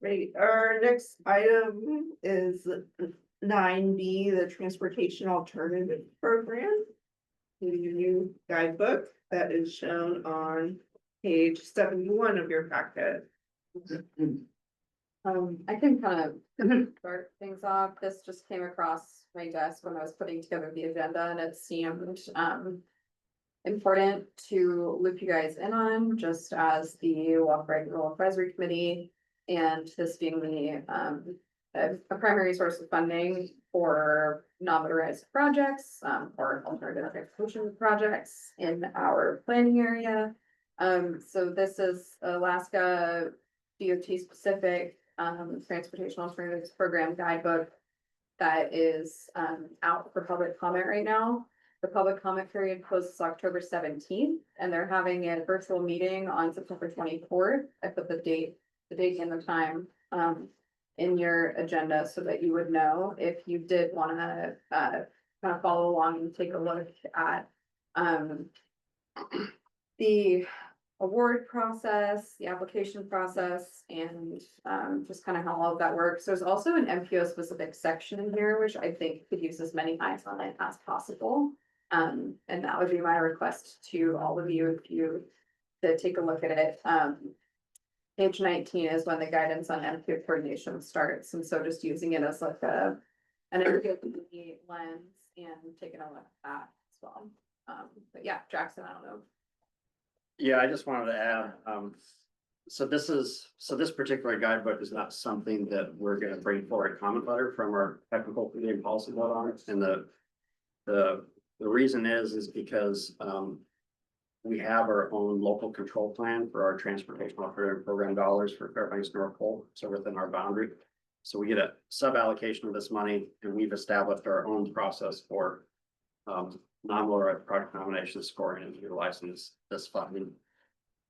Right, our next item is 9B, the Transportation Alternative Program. The new guidebook that is shown on page 71 of your packet. I can kind of start things off. This just came across my desk when I was putting together the agenda and it seemed important to loop you guys in on, just as the WRRAC Rural Advisory Committee. And this being the a primary source of funding for non-motorized projects, or alternative transportation projects in our planning area. So this is Alaska DOT specific transportation alternatives program guidebook that is out for public comment right now. The public comment period closes October 17th, and they're having a virtual meeting on September 24th. I put the date and the time in your agenda so that you would know if you did want to kind of follow along and take a look at the award process, the application process, and just kind of how all of that works. There's also an MPO specific section in here, which I think could use as many eyes on it as possible. And that would be my request to all of you if you to take a look at it. Page 19 is when the guidance on MPO coordination starts, and so just using it as like an MPO lens and taking a look at that as well. But yeah, Jackson, I don't know. Yeah, I just wanted to add, so this particular guidebook is not something that we're gonna bring forward a comment letter from our technical committee and policy vote on it. And the reason is because, we have our own local control plan for our transportation alternative program dollars for Fairbanks North Pole, so within our boundary. So we get a sub allocation of this money, and we've established our own process for non-motorized project nomination scoring and utilizing this funding.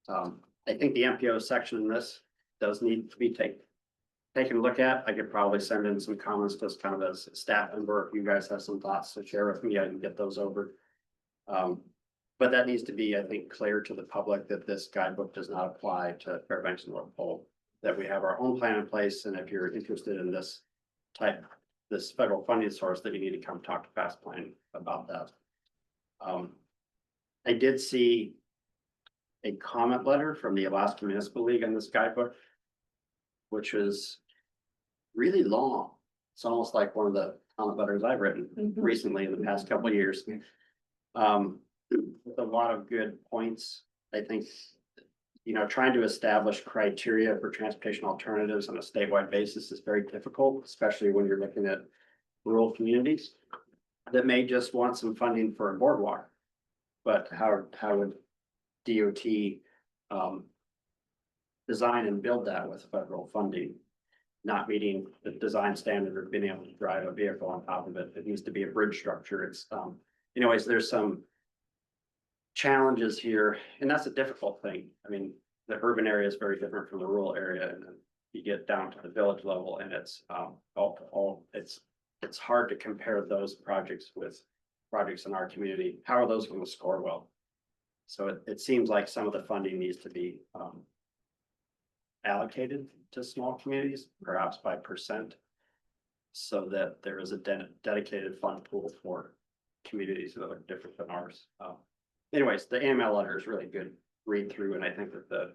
I think the MPO section in this does need to be taken a look at. I could probably send in some comments just kind of as a staff member. If you guys have some thoughts to share with me, I can get those over. But that needs to be, I think, clear to the public that this guidebook does not apply to Fairbanks and North Pole. That we have our own plan in place, and if you're interested in this federal funding source, that you need to come talk to Fast Plan about that. I did see a comment letter from the Alaska Municipal League on this guidebook, which is really long. It's almost like one of the comment letters I've written recently in the past couple of years. With a lot of good points. I think, trying to establish criteria for transportation alternatives on a statewide basis is very difficult, especially when you're looking at rural communities that may just want some funding for a boardwalk. But how would DOT design and build that with federal funding? Not meeting the design standard or being able to drive a vehicle on top of it. It needs to be a bridge structure. It's anyways, there's some challenges here, and that's a difficult thing. I mean, the urban area is very different from the rural area, and then you get down to the village level, and it's it's it's hard to compare those projects with projects in our community. How are those going to score well? So it seems like some of the funding needs to be allocated to small communities, perhaps by percent. So that there is a dedicated fund pool for communities that are different than ours. Anyways, the AML letter is really good read through, and I think that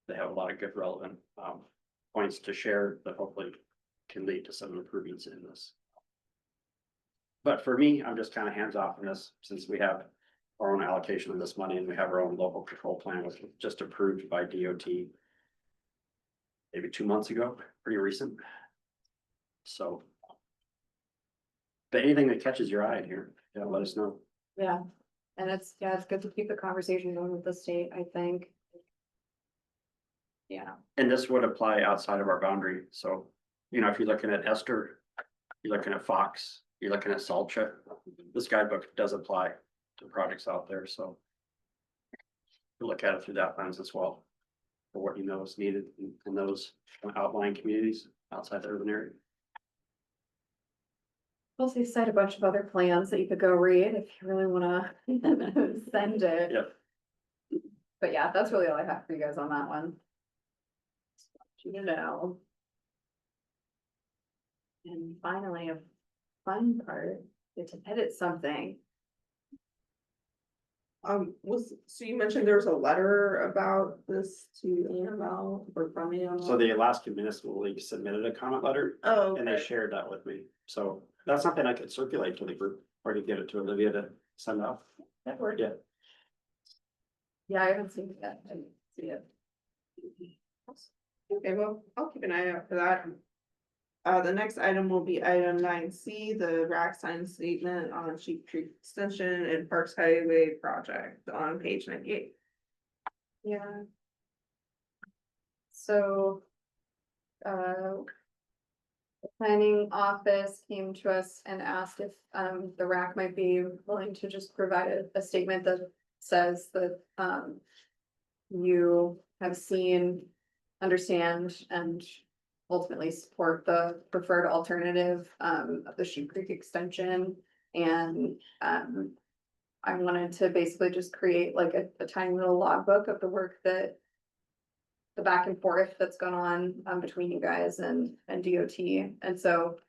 they have a lot of good relevant points to share that hopefully can lead to some improvements in this. But for me, I'm just kind of hands off on this, since we have our own allocation of this money and we have our own local control plan, which was just approved by DOT maybe 2 months ago, pretty recent. So. But anything that catches your eye in here, let us know. Yeah, and it's good to keep the conversation going with the state, I think. Yeah, And this would apply outside of our boundary, so, if you're looking at Esther, you're looking at Fox, you're looking at Salcha, this guidebook does apply to projects out there, so. You look at it through that lens as well, for what is needed in those outlying communities outside the urban area. we'll see, cite a bunch of other plans that you could go read if you really wanna send it. Yep. But yeah, that's really all I have for you guys on that one. You know. And finally, a fun part, get to edit something. So you mentioned there was a letter about this to AML or from AML? So the Alaska Municipal League submitted a comment letter, Oh, and they okay. shared that with me, so that's something I could circulate to the group, or to get it to Olivia to send off. That worked. Yeah. Yeah, I haven't seen it yet. I didn't see it. Okay, well, I'll keep an eye out for that. The next item will be item 9C, the WRRAC sign statement on Sheep Creek Extension and Parks Highway project on page 98. Yeah. So. The planning office came to us and asked if the RAC might be willing to just provide a statement that says that you have seen, understand, and ultimately support the preferred alternative of the Sheep Creek extension. And I wanted to basically just create like a tiny little logbook of the work that the back and forth that's gone on between you guys and DOT. And so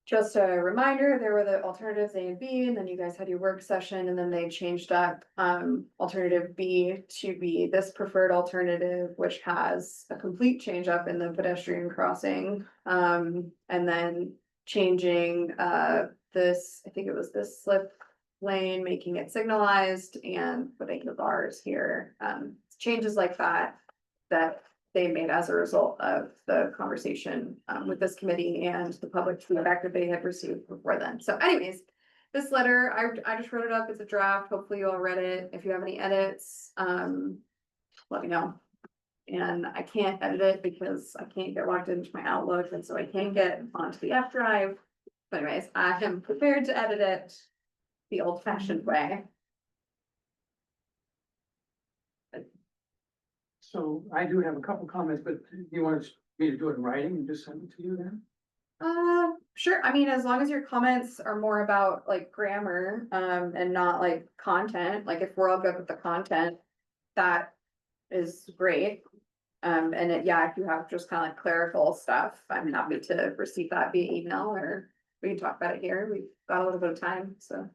just a reminder, there were the alternatives A and B, and then you guys had your work session, and then they changed up alternative B to be this preferred alternative, which has a complete change up in the pedestrian crossing. And then changing this, I think it was this slip lane, making it signalized and putting the bars here. Changes like that they made as a result of the conversation with this committee and the public feedback that they had received before then. So anyways, this letter, I just wrote it up as a draft. Hopefully you all read it. If you have any edits, let me know. And I can't edit it because I can't get logged into my Outlook, and so I can't get onto the F drive. But anyways, I am prepared to edit it the old fashioned way. So I do have a couple comments, but you want me to do it in writing and just send it to you then? Sure. I mean, as long as your comments are more about like grammar, and not like content, like if we're all good with the content, that is great. And if you have just kind of like clerical stuff, I'm happy to receive that via email, or we can talk about it here. We've got a little bit of time, so.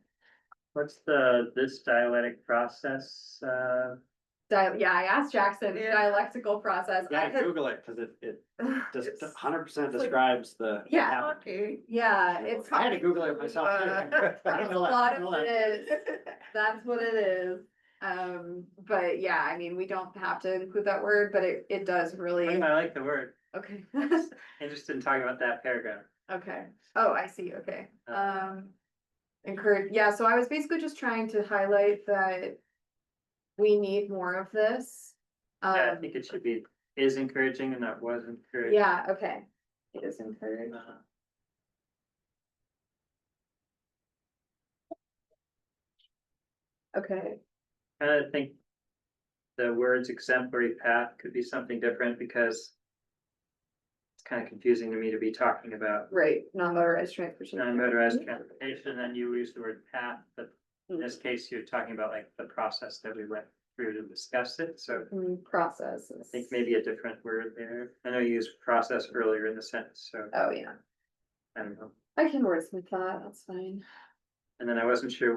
What's this dialectic process? I asked Jackson, Yeah. dialectical process. Yeah, I had- Google it, cause it just It's- 100% like- describes the. Yeah. Okay. Yeah, it's. I had to Google it myself too. That's a lot of it is. That's what it is. But yeah, I mean, we don't have to include that word, but it does really, I like the word, okay. interested in talking about that paragraph. Okay, oh, I see, okay. Encourage, yeah, so I was basically just trying to highlight that we need more of this. Yeah, I think it should be, is encouraging and that was encouraging. Yeah, okay, it is encouraged. Okay, I think the words exemplary path could be something different, because it's kind of confusing to me to be talking about Right, non-motorized transportation. non-motorized transportation, and you use the word path, but in this case, you're talking about like the process that we went through to discuss it, so Processes. I think maybe a different word there. I know you used process earlier in the sentence, so Oh, yeah, I don't know. I can wordsmith that, that's fine. And then I wasn't sure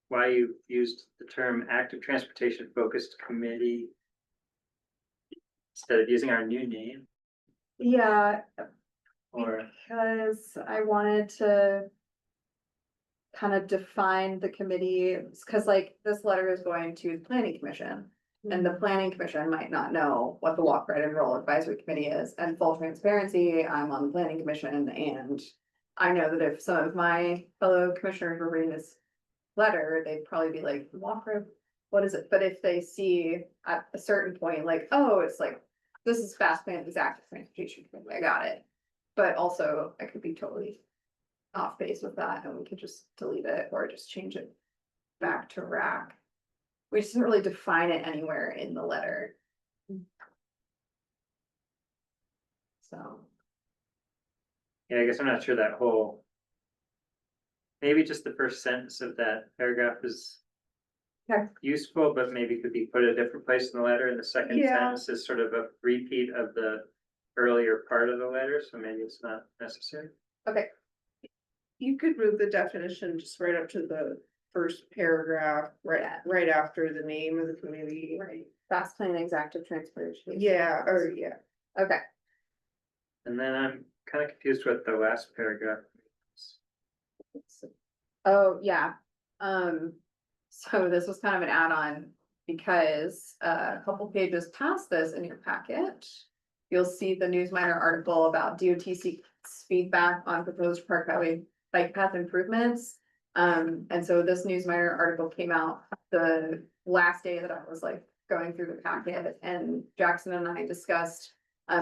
why you used the term active transportation focused committee instead of using our new name, Yeah, or, because I wanted to kind of define the committee, because like this letter is going to the planning commission. And the planning commission might not know what the walk, ride and roll advisory committee is, and full transparency, I'm on the planning commission, and I know that if some of my fellow commissioners were reading this letter, they'd probably be like, walk, ride, what is it? But if they see at a certain point, like, oh, it's like, this is fast plan, this active transportation committee, I got it. But also, I could be totally off base with that, and we could just delete it or just change it back to WRRAC. We just didn't really define it anywhere in the letter. So, yeah, I guess I'm not sure that whole. Maybe just the first sentence of that paragraph is. Okay. Useful, but maybe could be put a different place in the letter, and the second Yeah. sentence is sort of a repeat of the earlier part of the letter, so maybe it's not necessary. okay, You could move the definition just right up to the first paragraph, right after the name of the committee. right, fast plan active transportation. Yeah, or yeah. Okay, And then I'm kind of confused what the last paragraph is. oh, yeah, so this was kind of an add-on. Because a couple pages past this in your packet. You'll see the Newsminer article about DOTC's feedback on proposed park highway bike path improvements. And so this Newsminer article came out the last day that I was like going through the packet, and Jackson and I discussed.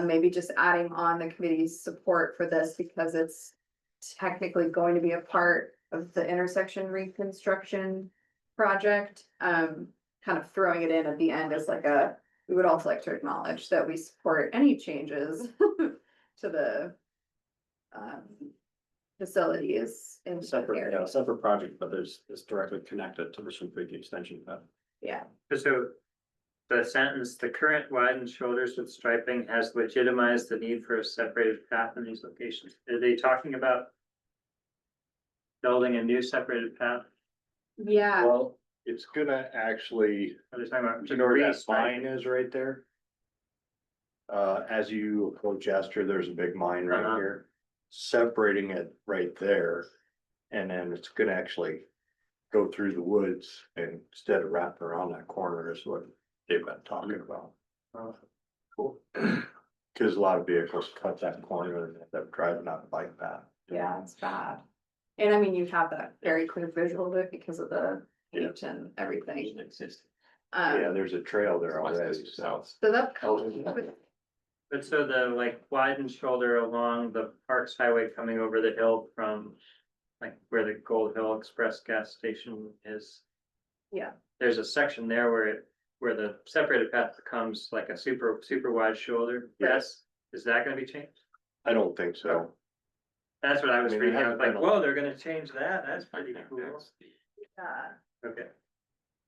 Maybe just adding on the committee's support for this because it's technically going to be a part of the intersection reconstruction project. Kind of throwing it in at the end as like we would also like to acknowledge that we support any changes to the facilities in the Separate, yeah, area. separate project, but it's directly connected to the Mission Creek extension. Yeah, So the sentence, the current widened shoulders with striping has legitimized the need for a separated path in these locations. Are they talking about building a new separated path? yeah, Well, it's gonna actually, Are they talking about you know where that re-striping? mine is right there? As you approach Esther, there's a big mine right Uh-huh. here, separating it right there. And then it's gonna actually go through the woods and instead of wrapping around that corner is what they've been talking about. Cool. Cause a lot of vehicles cut that corner and they're driving on the bike path. yeah, it's bad. And I mean, you have that very clear visual of it because of the paint and everything. Yeah, there's a trail there already, so. So that. But so the like widened shoulder along the Parks Highway coming over the hill from like where the Gold Hill Express gas station is. Yeah. There's a section there where the separated path becomes like a super wide shoulder. Right. Yes, is that gonna be changed? I don't think so. That's what I was I mean, it reading. I was hasn't like, been a- whoa, they're gonna change that. That's pretty cool. Okay,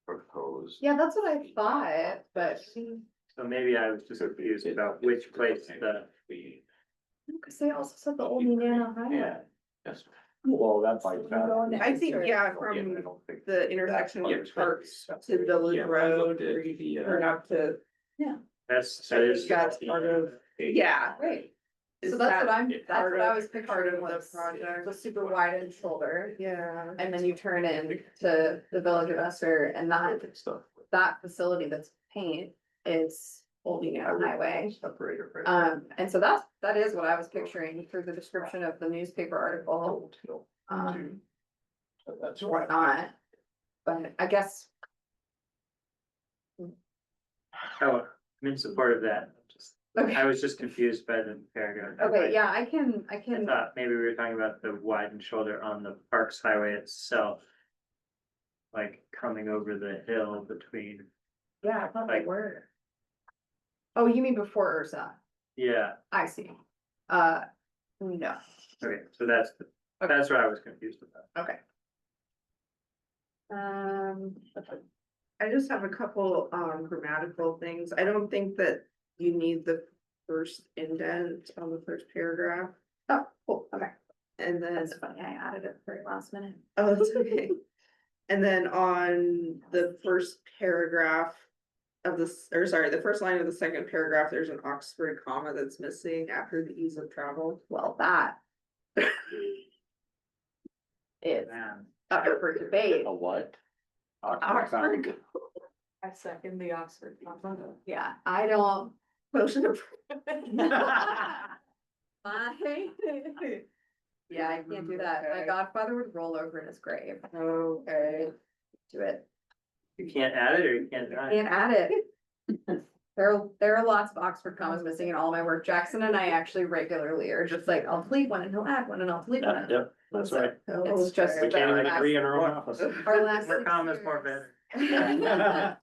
Proposed. Yeah, that's what I thought, but. so maybe I was just confused about which place the. Cause they also said the old Indiana highway. Well, that bike path. I think, yeah, from the intersection of Parks to Village Road, where you turn up to, That's. I think that's part of, yeah. Right. Is So that's what that that's part what I of- was part picturing of the was project? the super widened shoulder. Yeah. And then you turn in to the village of Esther, and that facility that's paint is holding out highway. Separator. And so that is what I was picturing through the description of the newspaper article. That's Whatnot, but I guess, Oh, I'm in support of that. Just, okay, I was just confused by the paragraph. okay, yeah, I I can, thought maybe we were talking about the widened shoulder on the Parks Highway itself. Like coming over the hill between, yeah, I thought they like- were. Oh, you mean before Ursa? Yeah, I see. No, okay, so that's what I was confused about. okay. I just have a couple grammatical things. I don't think that you need the first indent on the first paragraph. Oh, cool, okay. And then, That's funny, I added it very last minute. oh, that's okay. And then on the first paragraph of this, or sorry, the first line of the second paragraph, there's an Oxford comma that's missing after the ease of travel. Well, that is Man. up for debate. A what? Oxford. I second the Oxford. Yeah, I don't. Motion approved. Yeah, I can't do that. My Okay. godfather would roll over in his grave. Okay. Do it. You can't add it or you can't deny it? Can't add it. There are lots of Oxford commas missing in all my work. Jackson and I actually regularly are just like, I'll delete one and he'll add one and I'll delete one. Yep, that's right. It's just. We can't even our agree in last- our own office. Our last. More 6 commas, more years. better.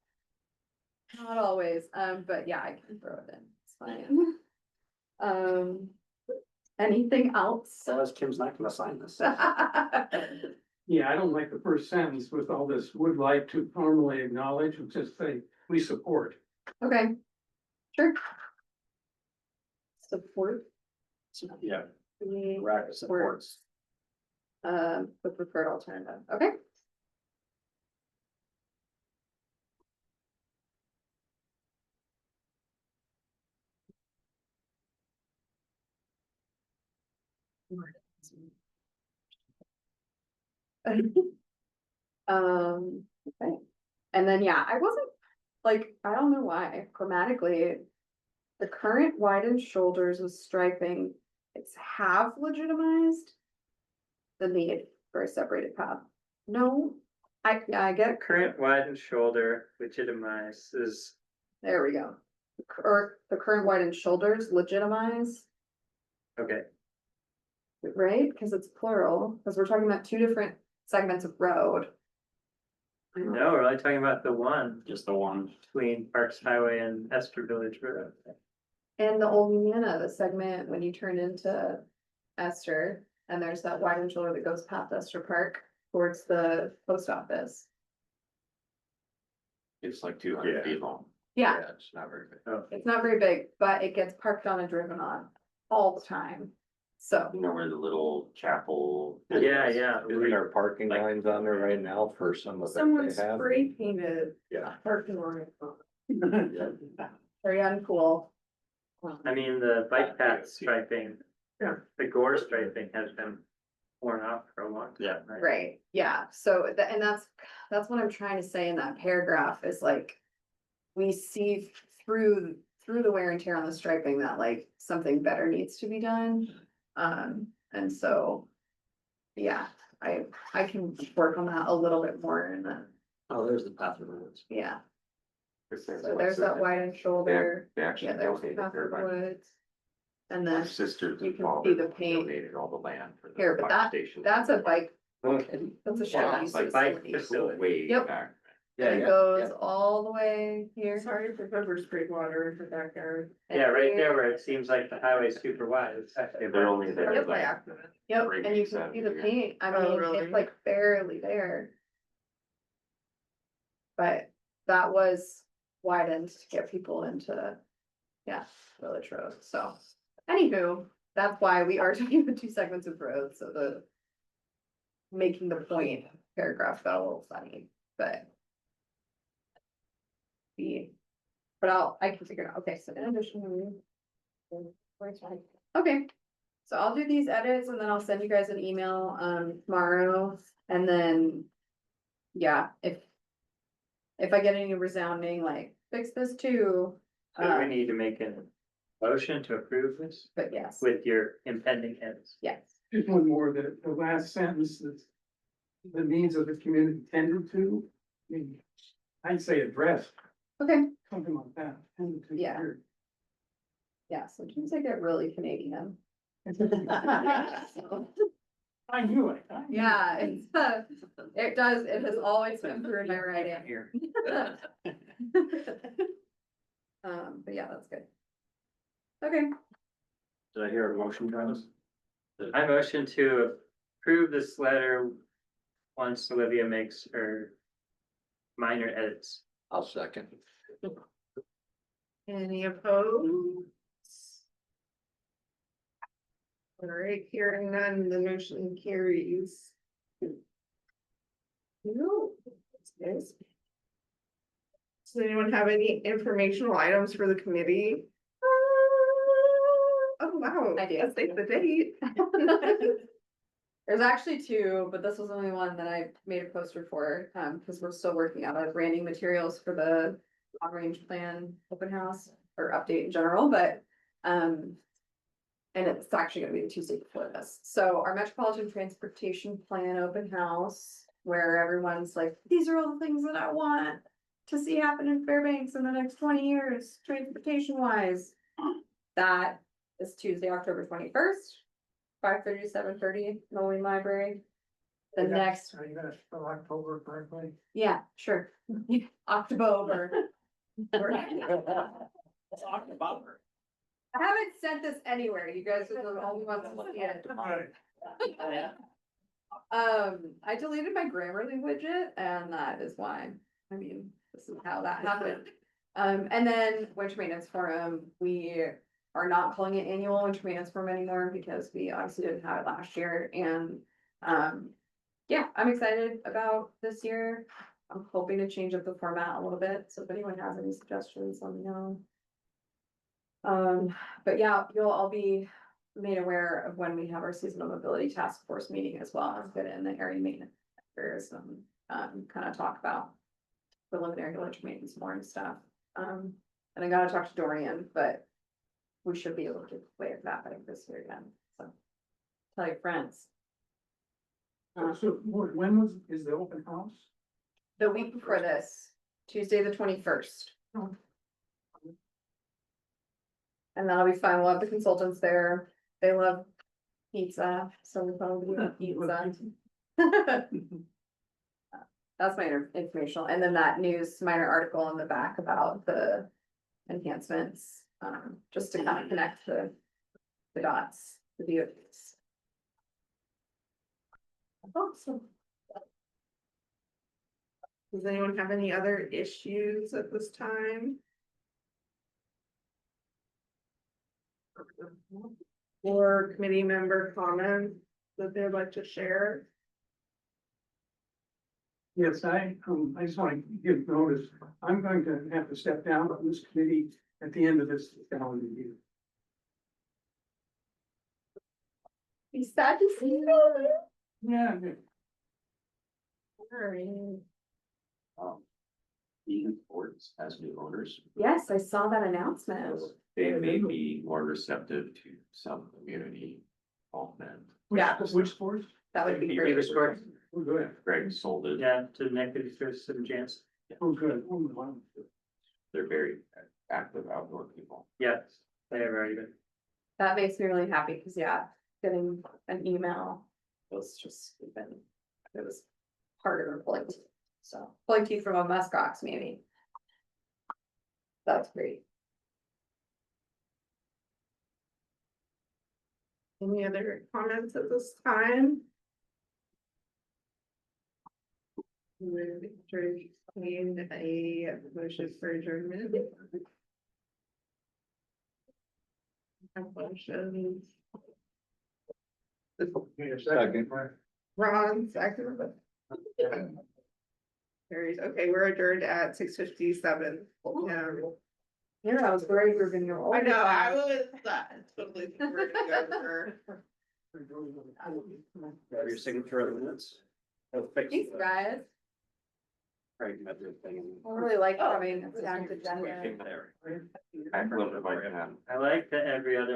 Not always, but yeah, I can throw it in. It's fine. Anything else? So as Kim's not gonna sign this. Yeah, I don't like the first sentence with all this would like to formally acknowledge, and just say, we support. Okay, sure. Support. Yeah, We WRRAC supports. the preferred alternative, okay? Okay, and then, yeah, I wasn't, like, I don't know why, grammatically. The current widened shoulders with striping, it's have legitimized. The need for a separated path. No, I get, Current widened shoulder legitimizes, there we go. Or the current widened shoulders legitimize, okay, right? Cause it's plural, cause we're talking about 2 different segments of road. no, we're only talking about the one Just the one. between Parks Highway and Esther Village Road. And the old Vienna, the segment when you turn into Esther, and there's that widened shoulder that goes past Esther Park towards the post office. It's like 200 feet long. Yeah, It's not very big. Oh, it's not very big, but it gets parked on and driven on all the time. So, You know where the little chapel? yeah, yeah. Isn't there parking Like- lines on there right now for some of it Someone they have? spray painted Yeah. parking lot. very uncool. I mean, the bike path striping, the gore striping has been worn off for a long time. Yeah. Right, yeah, so and that's what I'm trying to say in that paragraph is like. We see through the wear and tear on the striping that like something better needs to be done. And so. Yeah, I can work on that a little bit more and then, Oh, there's the path of the woods. yeah, There's so there's that widened shoulder. They actually Yeah, there's donated Path their of land. Woods. And My then sister's you can father see the paint. donated all the land for the Here, but fire station. that's a bike, Okay. that's a Yeah, shared it's like bike facility. facility. way Yep. back. And it goes all the way here. Sorry for pepper sprayed water in the backyard. Yeah, right there where it seems like the highway's super wide, it's actually. They're only there Yep. By like accident. Yep, Three and you weeks can out see of the the year. paint, I Oh, mean, really? it's like barely there. But that was widened to get people into, yeah, Village Road, so. Anywho, that's why we are talking about 2 segments of road, so the. Making the point paragraph got a little funny, but. I can figure it out, okay, so in addition. Okay, so I'll do these edits and then I'll send you guys an email, tomorrow, and then. Yeah, if I get any resounding, like, fix this too, So we need to make a motion to approve this but yes, with your impending edits. yes. Just one more, the last sentence that's the needs of the community tended to, I mean, I'd say addressed, Okay, something like that. Tended to. Yeah. yeah, sometimes I get really Canadian. I knew it. I knew it. Yeah, it has always been through in my writing. Here. But yeah, that's good. Okay, Did I hear a motion, Travis? I motion to approve this letter once Olivia makes her minor edits. I'll second. Any opposed? All right, hearing none, the motion carries. No. Does anyone have any informational items for the committee? Oh, wow. I do. Let's take the date. there's actually two, but this was the only one that I made a poster for, because we're still working out our branding materials for the long range plan open house or update in general, but, and it's actually gonna be the Tuesday before this. So our Metropolitan Transportation Plan open house, where everyone's like, these are all the things that I want to see happen in Fairbanks in the next 20 years, transportation wise. That is Tuesday, October 21st, 5:30 to 7:30, Moline Library. The next, Are you gonna spell October correctly? yeah, sure, October. Let's talk about her. I haven't sent this anywhere, you guys are the only ones who see it. I deleted my Grammarly widget, and that is why, I mean, this is how that happened. And then Winter Maintenance Forum, we are not calling it annual Winter Maintenance Forum anymore, because we obviously didn't have it last year, and, yeah, I'm excited about this year. I'm hoping to change up the format a little bit, so if anyone has any suggestions, let me know. But yeah, you'll all be made aware of when we have our seasonal mobility task force meeting as well, as get in the area maintenance. There's kind of talk about preliminary village maintenance more and stuff. And I gotta talk to Dorian, but we should be able to waive that by this year again, so. Tell your friends. So when is the open house? The week before this, Tuesday, the 21st. And that'll be fun. We'll have the consultants there. They love pizza, so we'll probably do pizza. That's my informational, and then that news minor article in the back about the enhancements, just to kind of connect the dots, the DOTs. Awesome. Does anyone have any other issues at this time? Or committee member comments that they'd like to share? Yes, I just want to give notice, I'm going to have to step down from this committee at the end of this calendar year. Be sad to see you. Yeah. Even boards as new owners, Yes, I saw that announcement. they may be more receptive to some community involvement. Yeah. Which sports? That would be Maybe great. Davis Court, Oh, good. Greg sold it. yeah, to the neck of some chance. Oh, good. Oh, wow. They're very active outdoor people. Yes, they have already been. That makes me really happy, because yeah, getting an email was just even, it was harder than pulling teeth. So pulling teeth from a muskox maybe. That's great. Any other comments at this time? Would entertain a motion for adjournment. Motion. Second. Ron, second. Carries. Okay, we're adjourned at 6:57. Yeah, I was worried we were gonna go. I know, I overtime. was totally. We're gonna go over. Have your signature on the minutes? I'll fix Thanks, it. guys. Craig met the thing. I really like having a stacked agenda. Excellent, if I can. I like that every other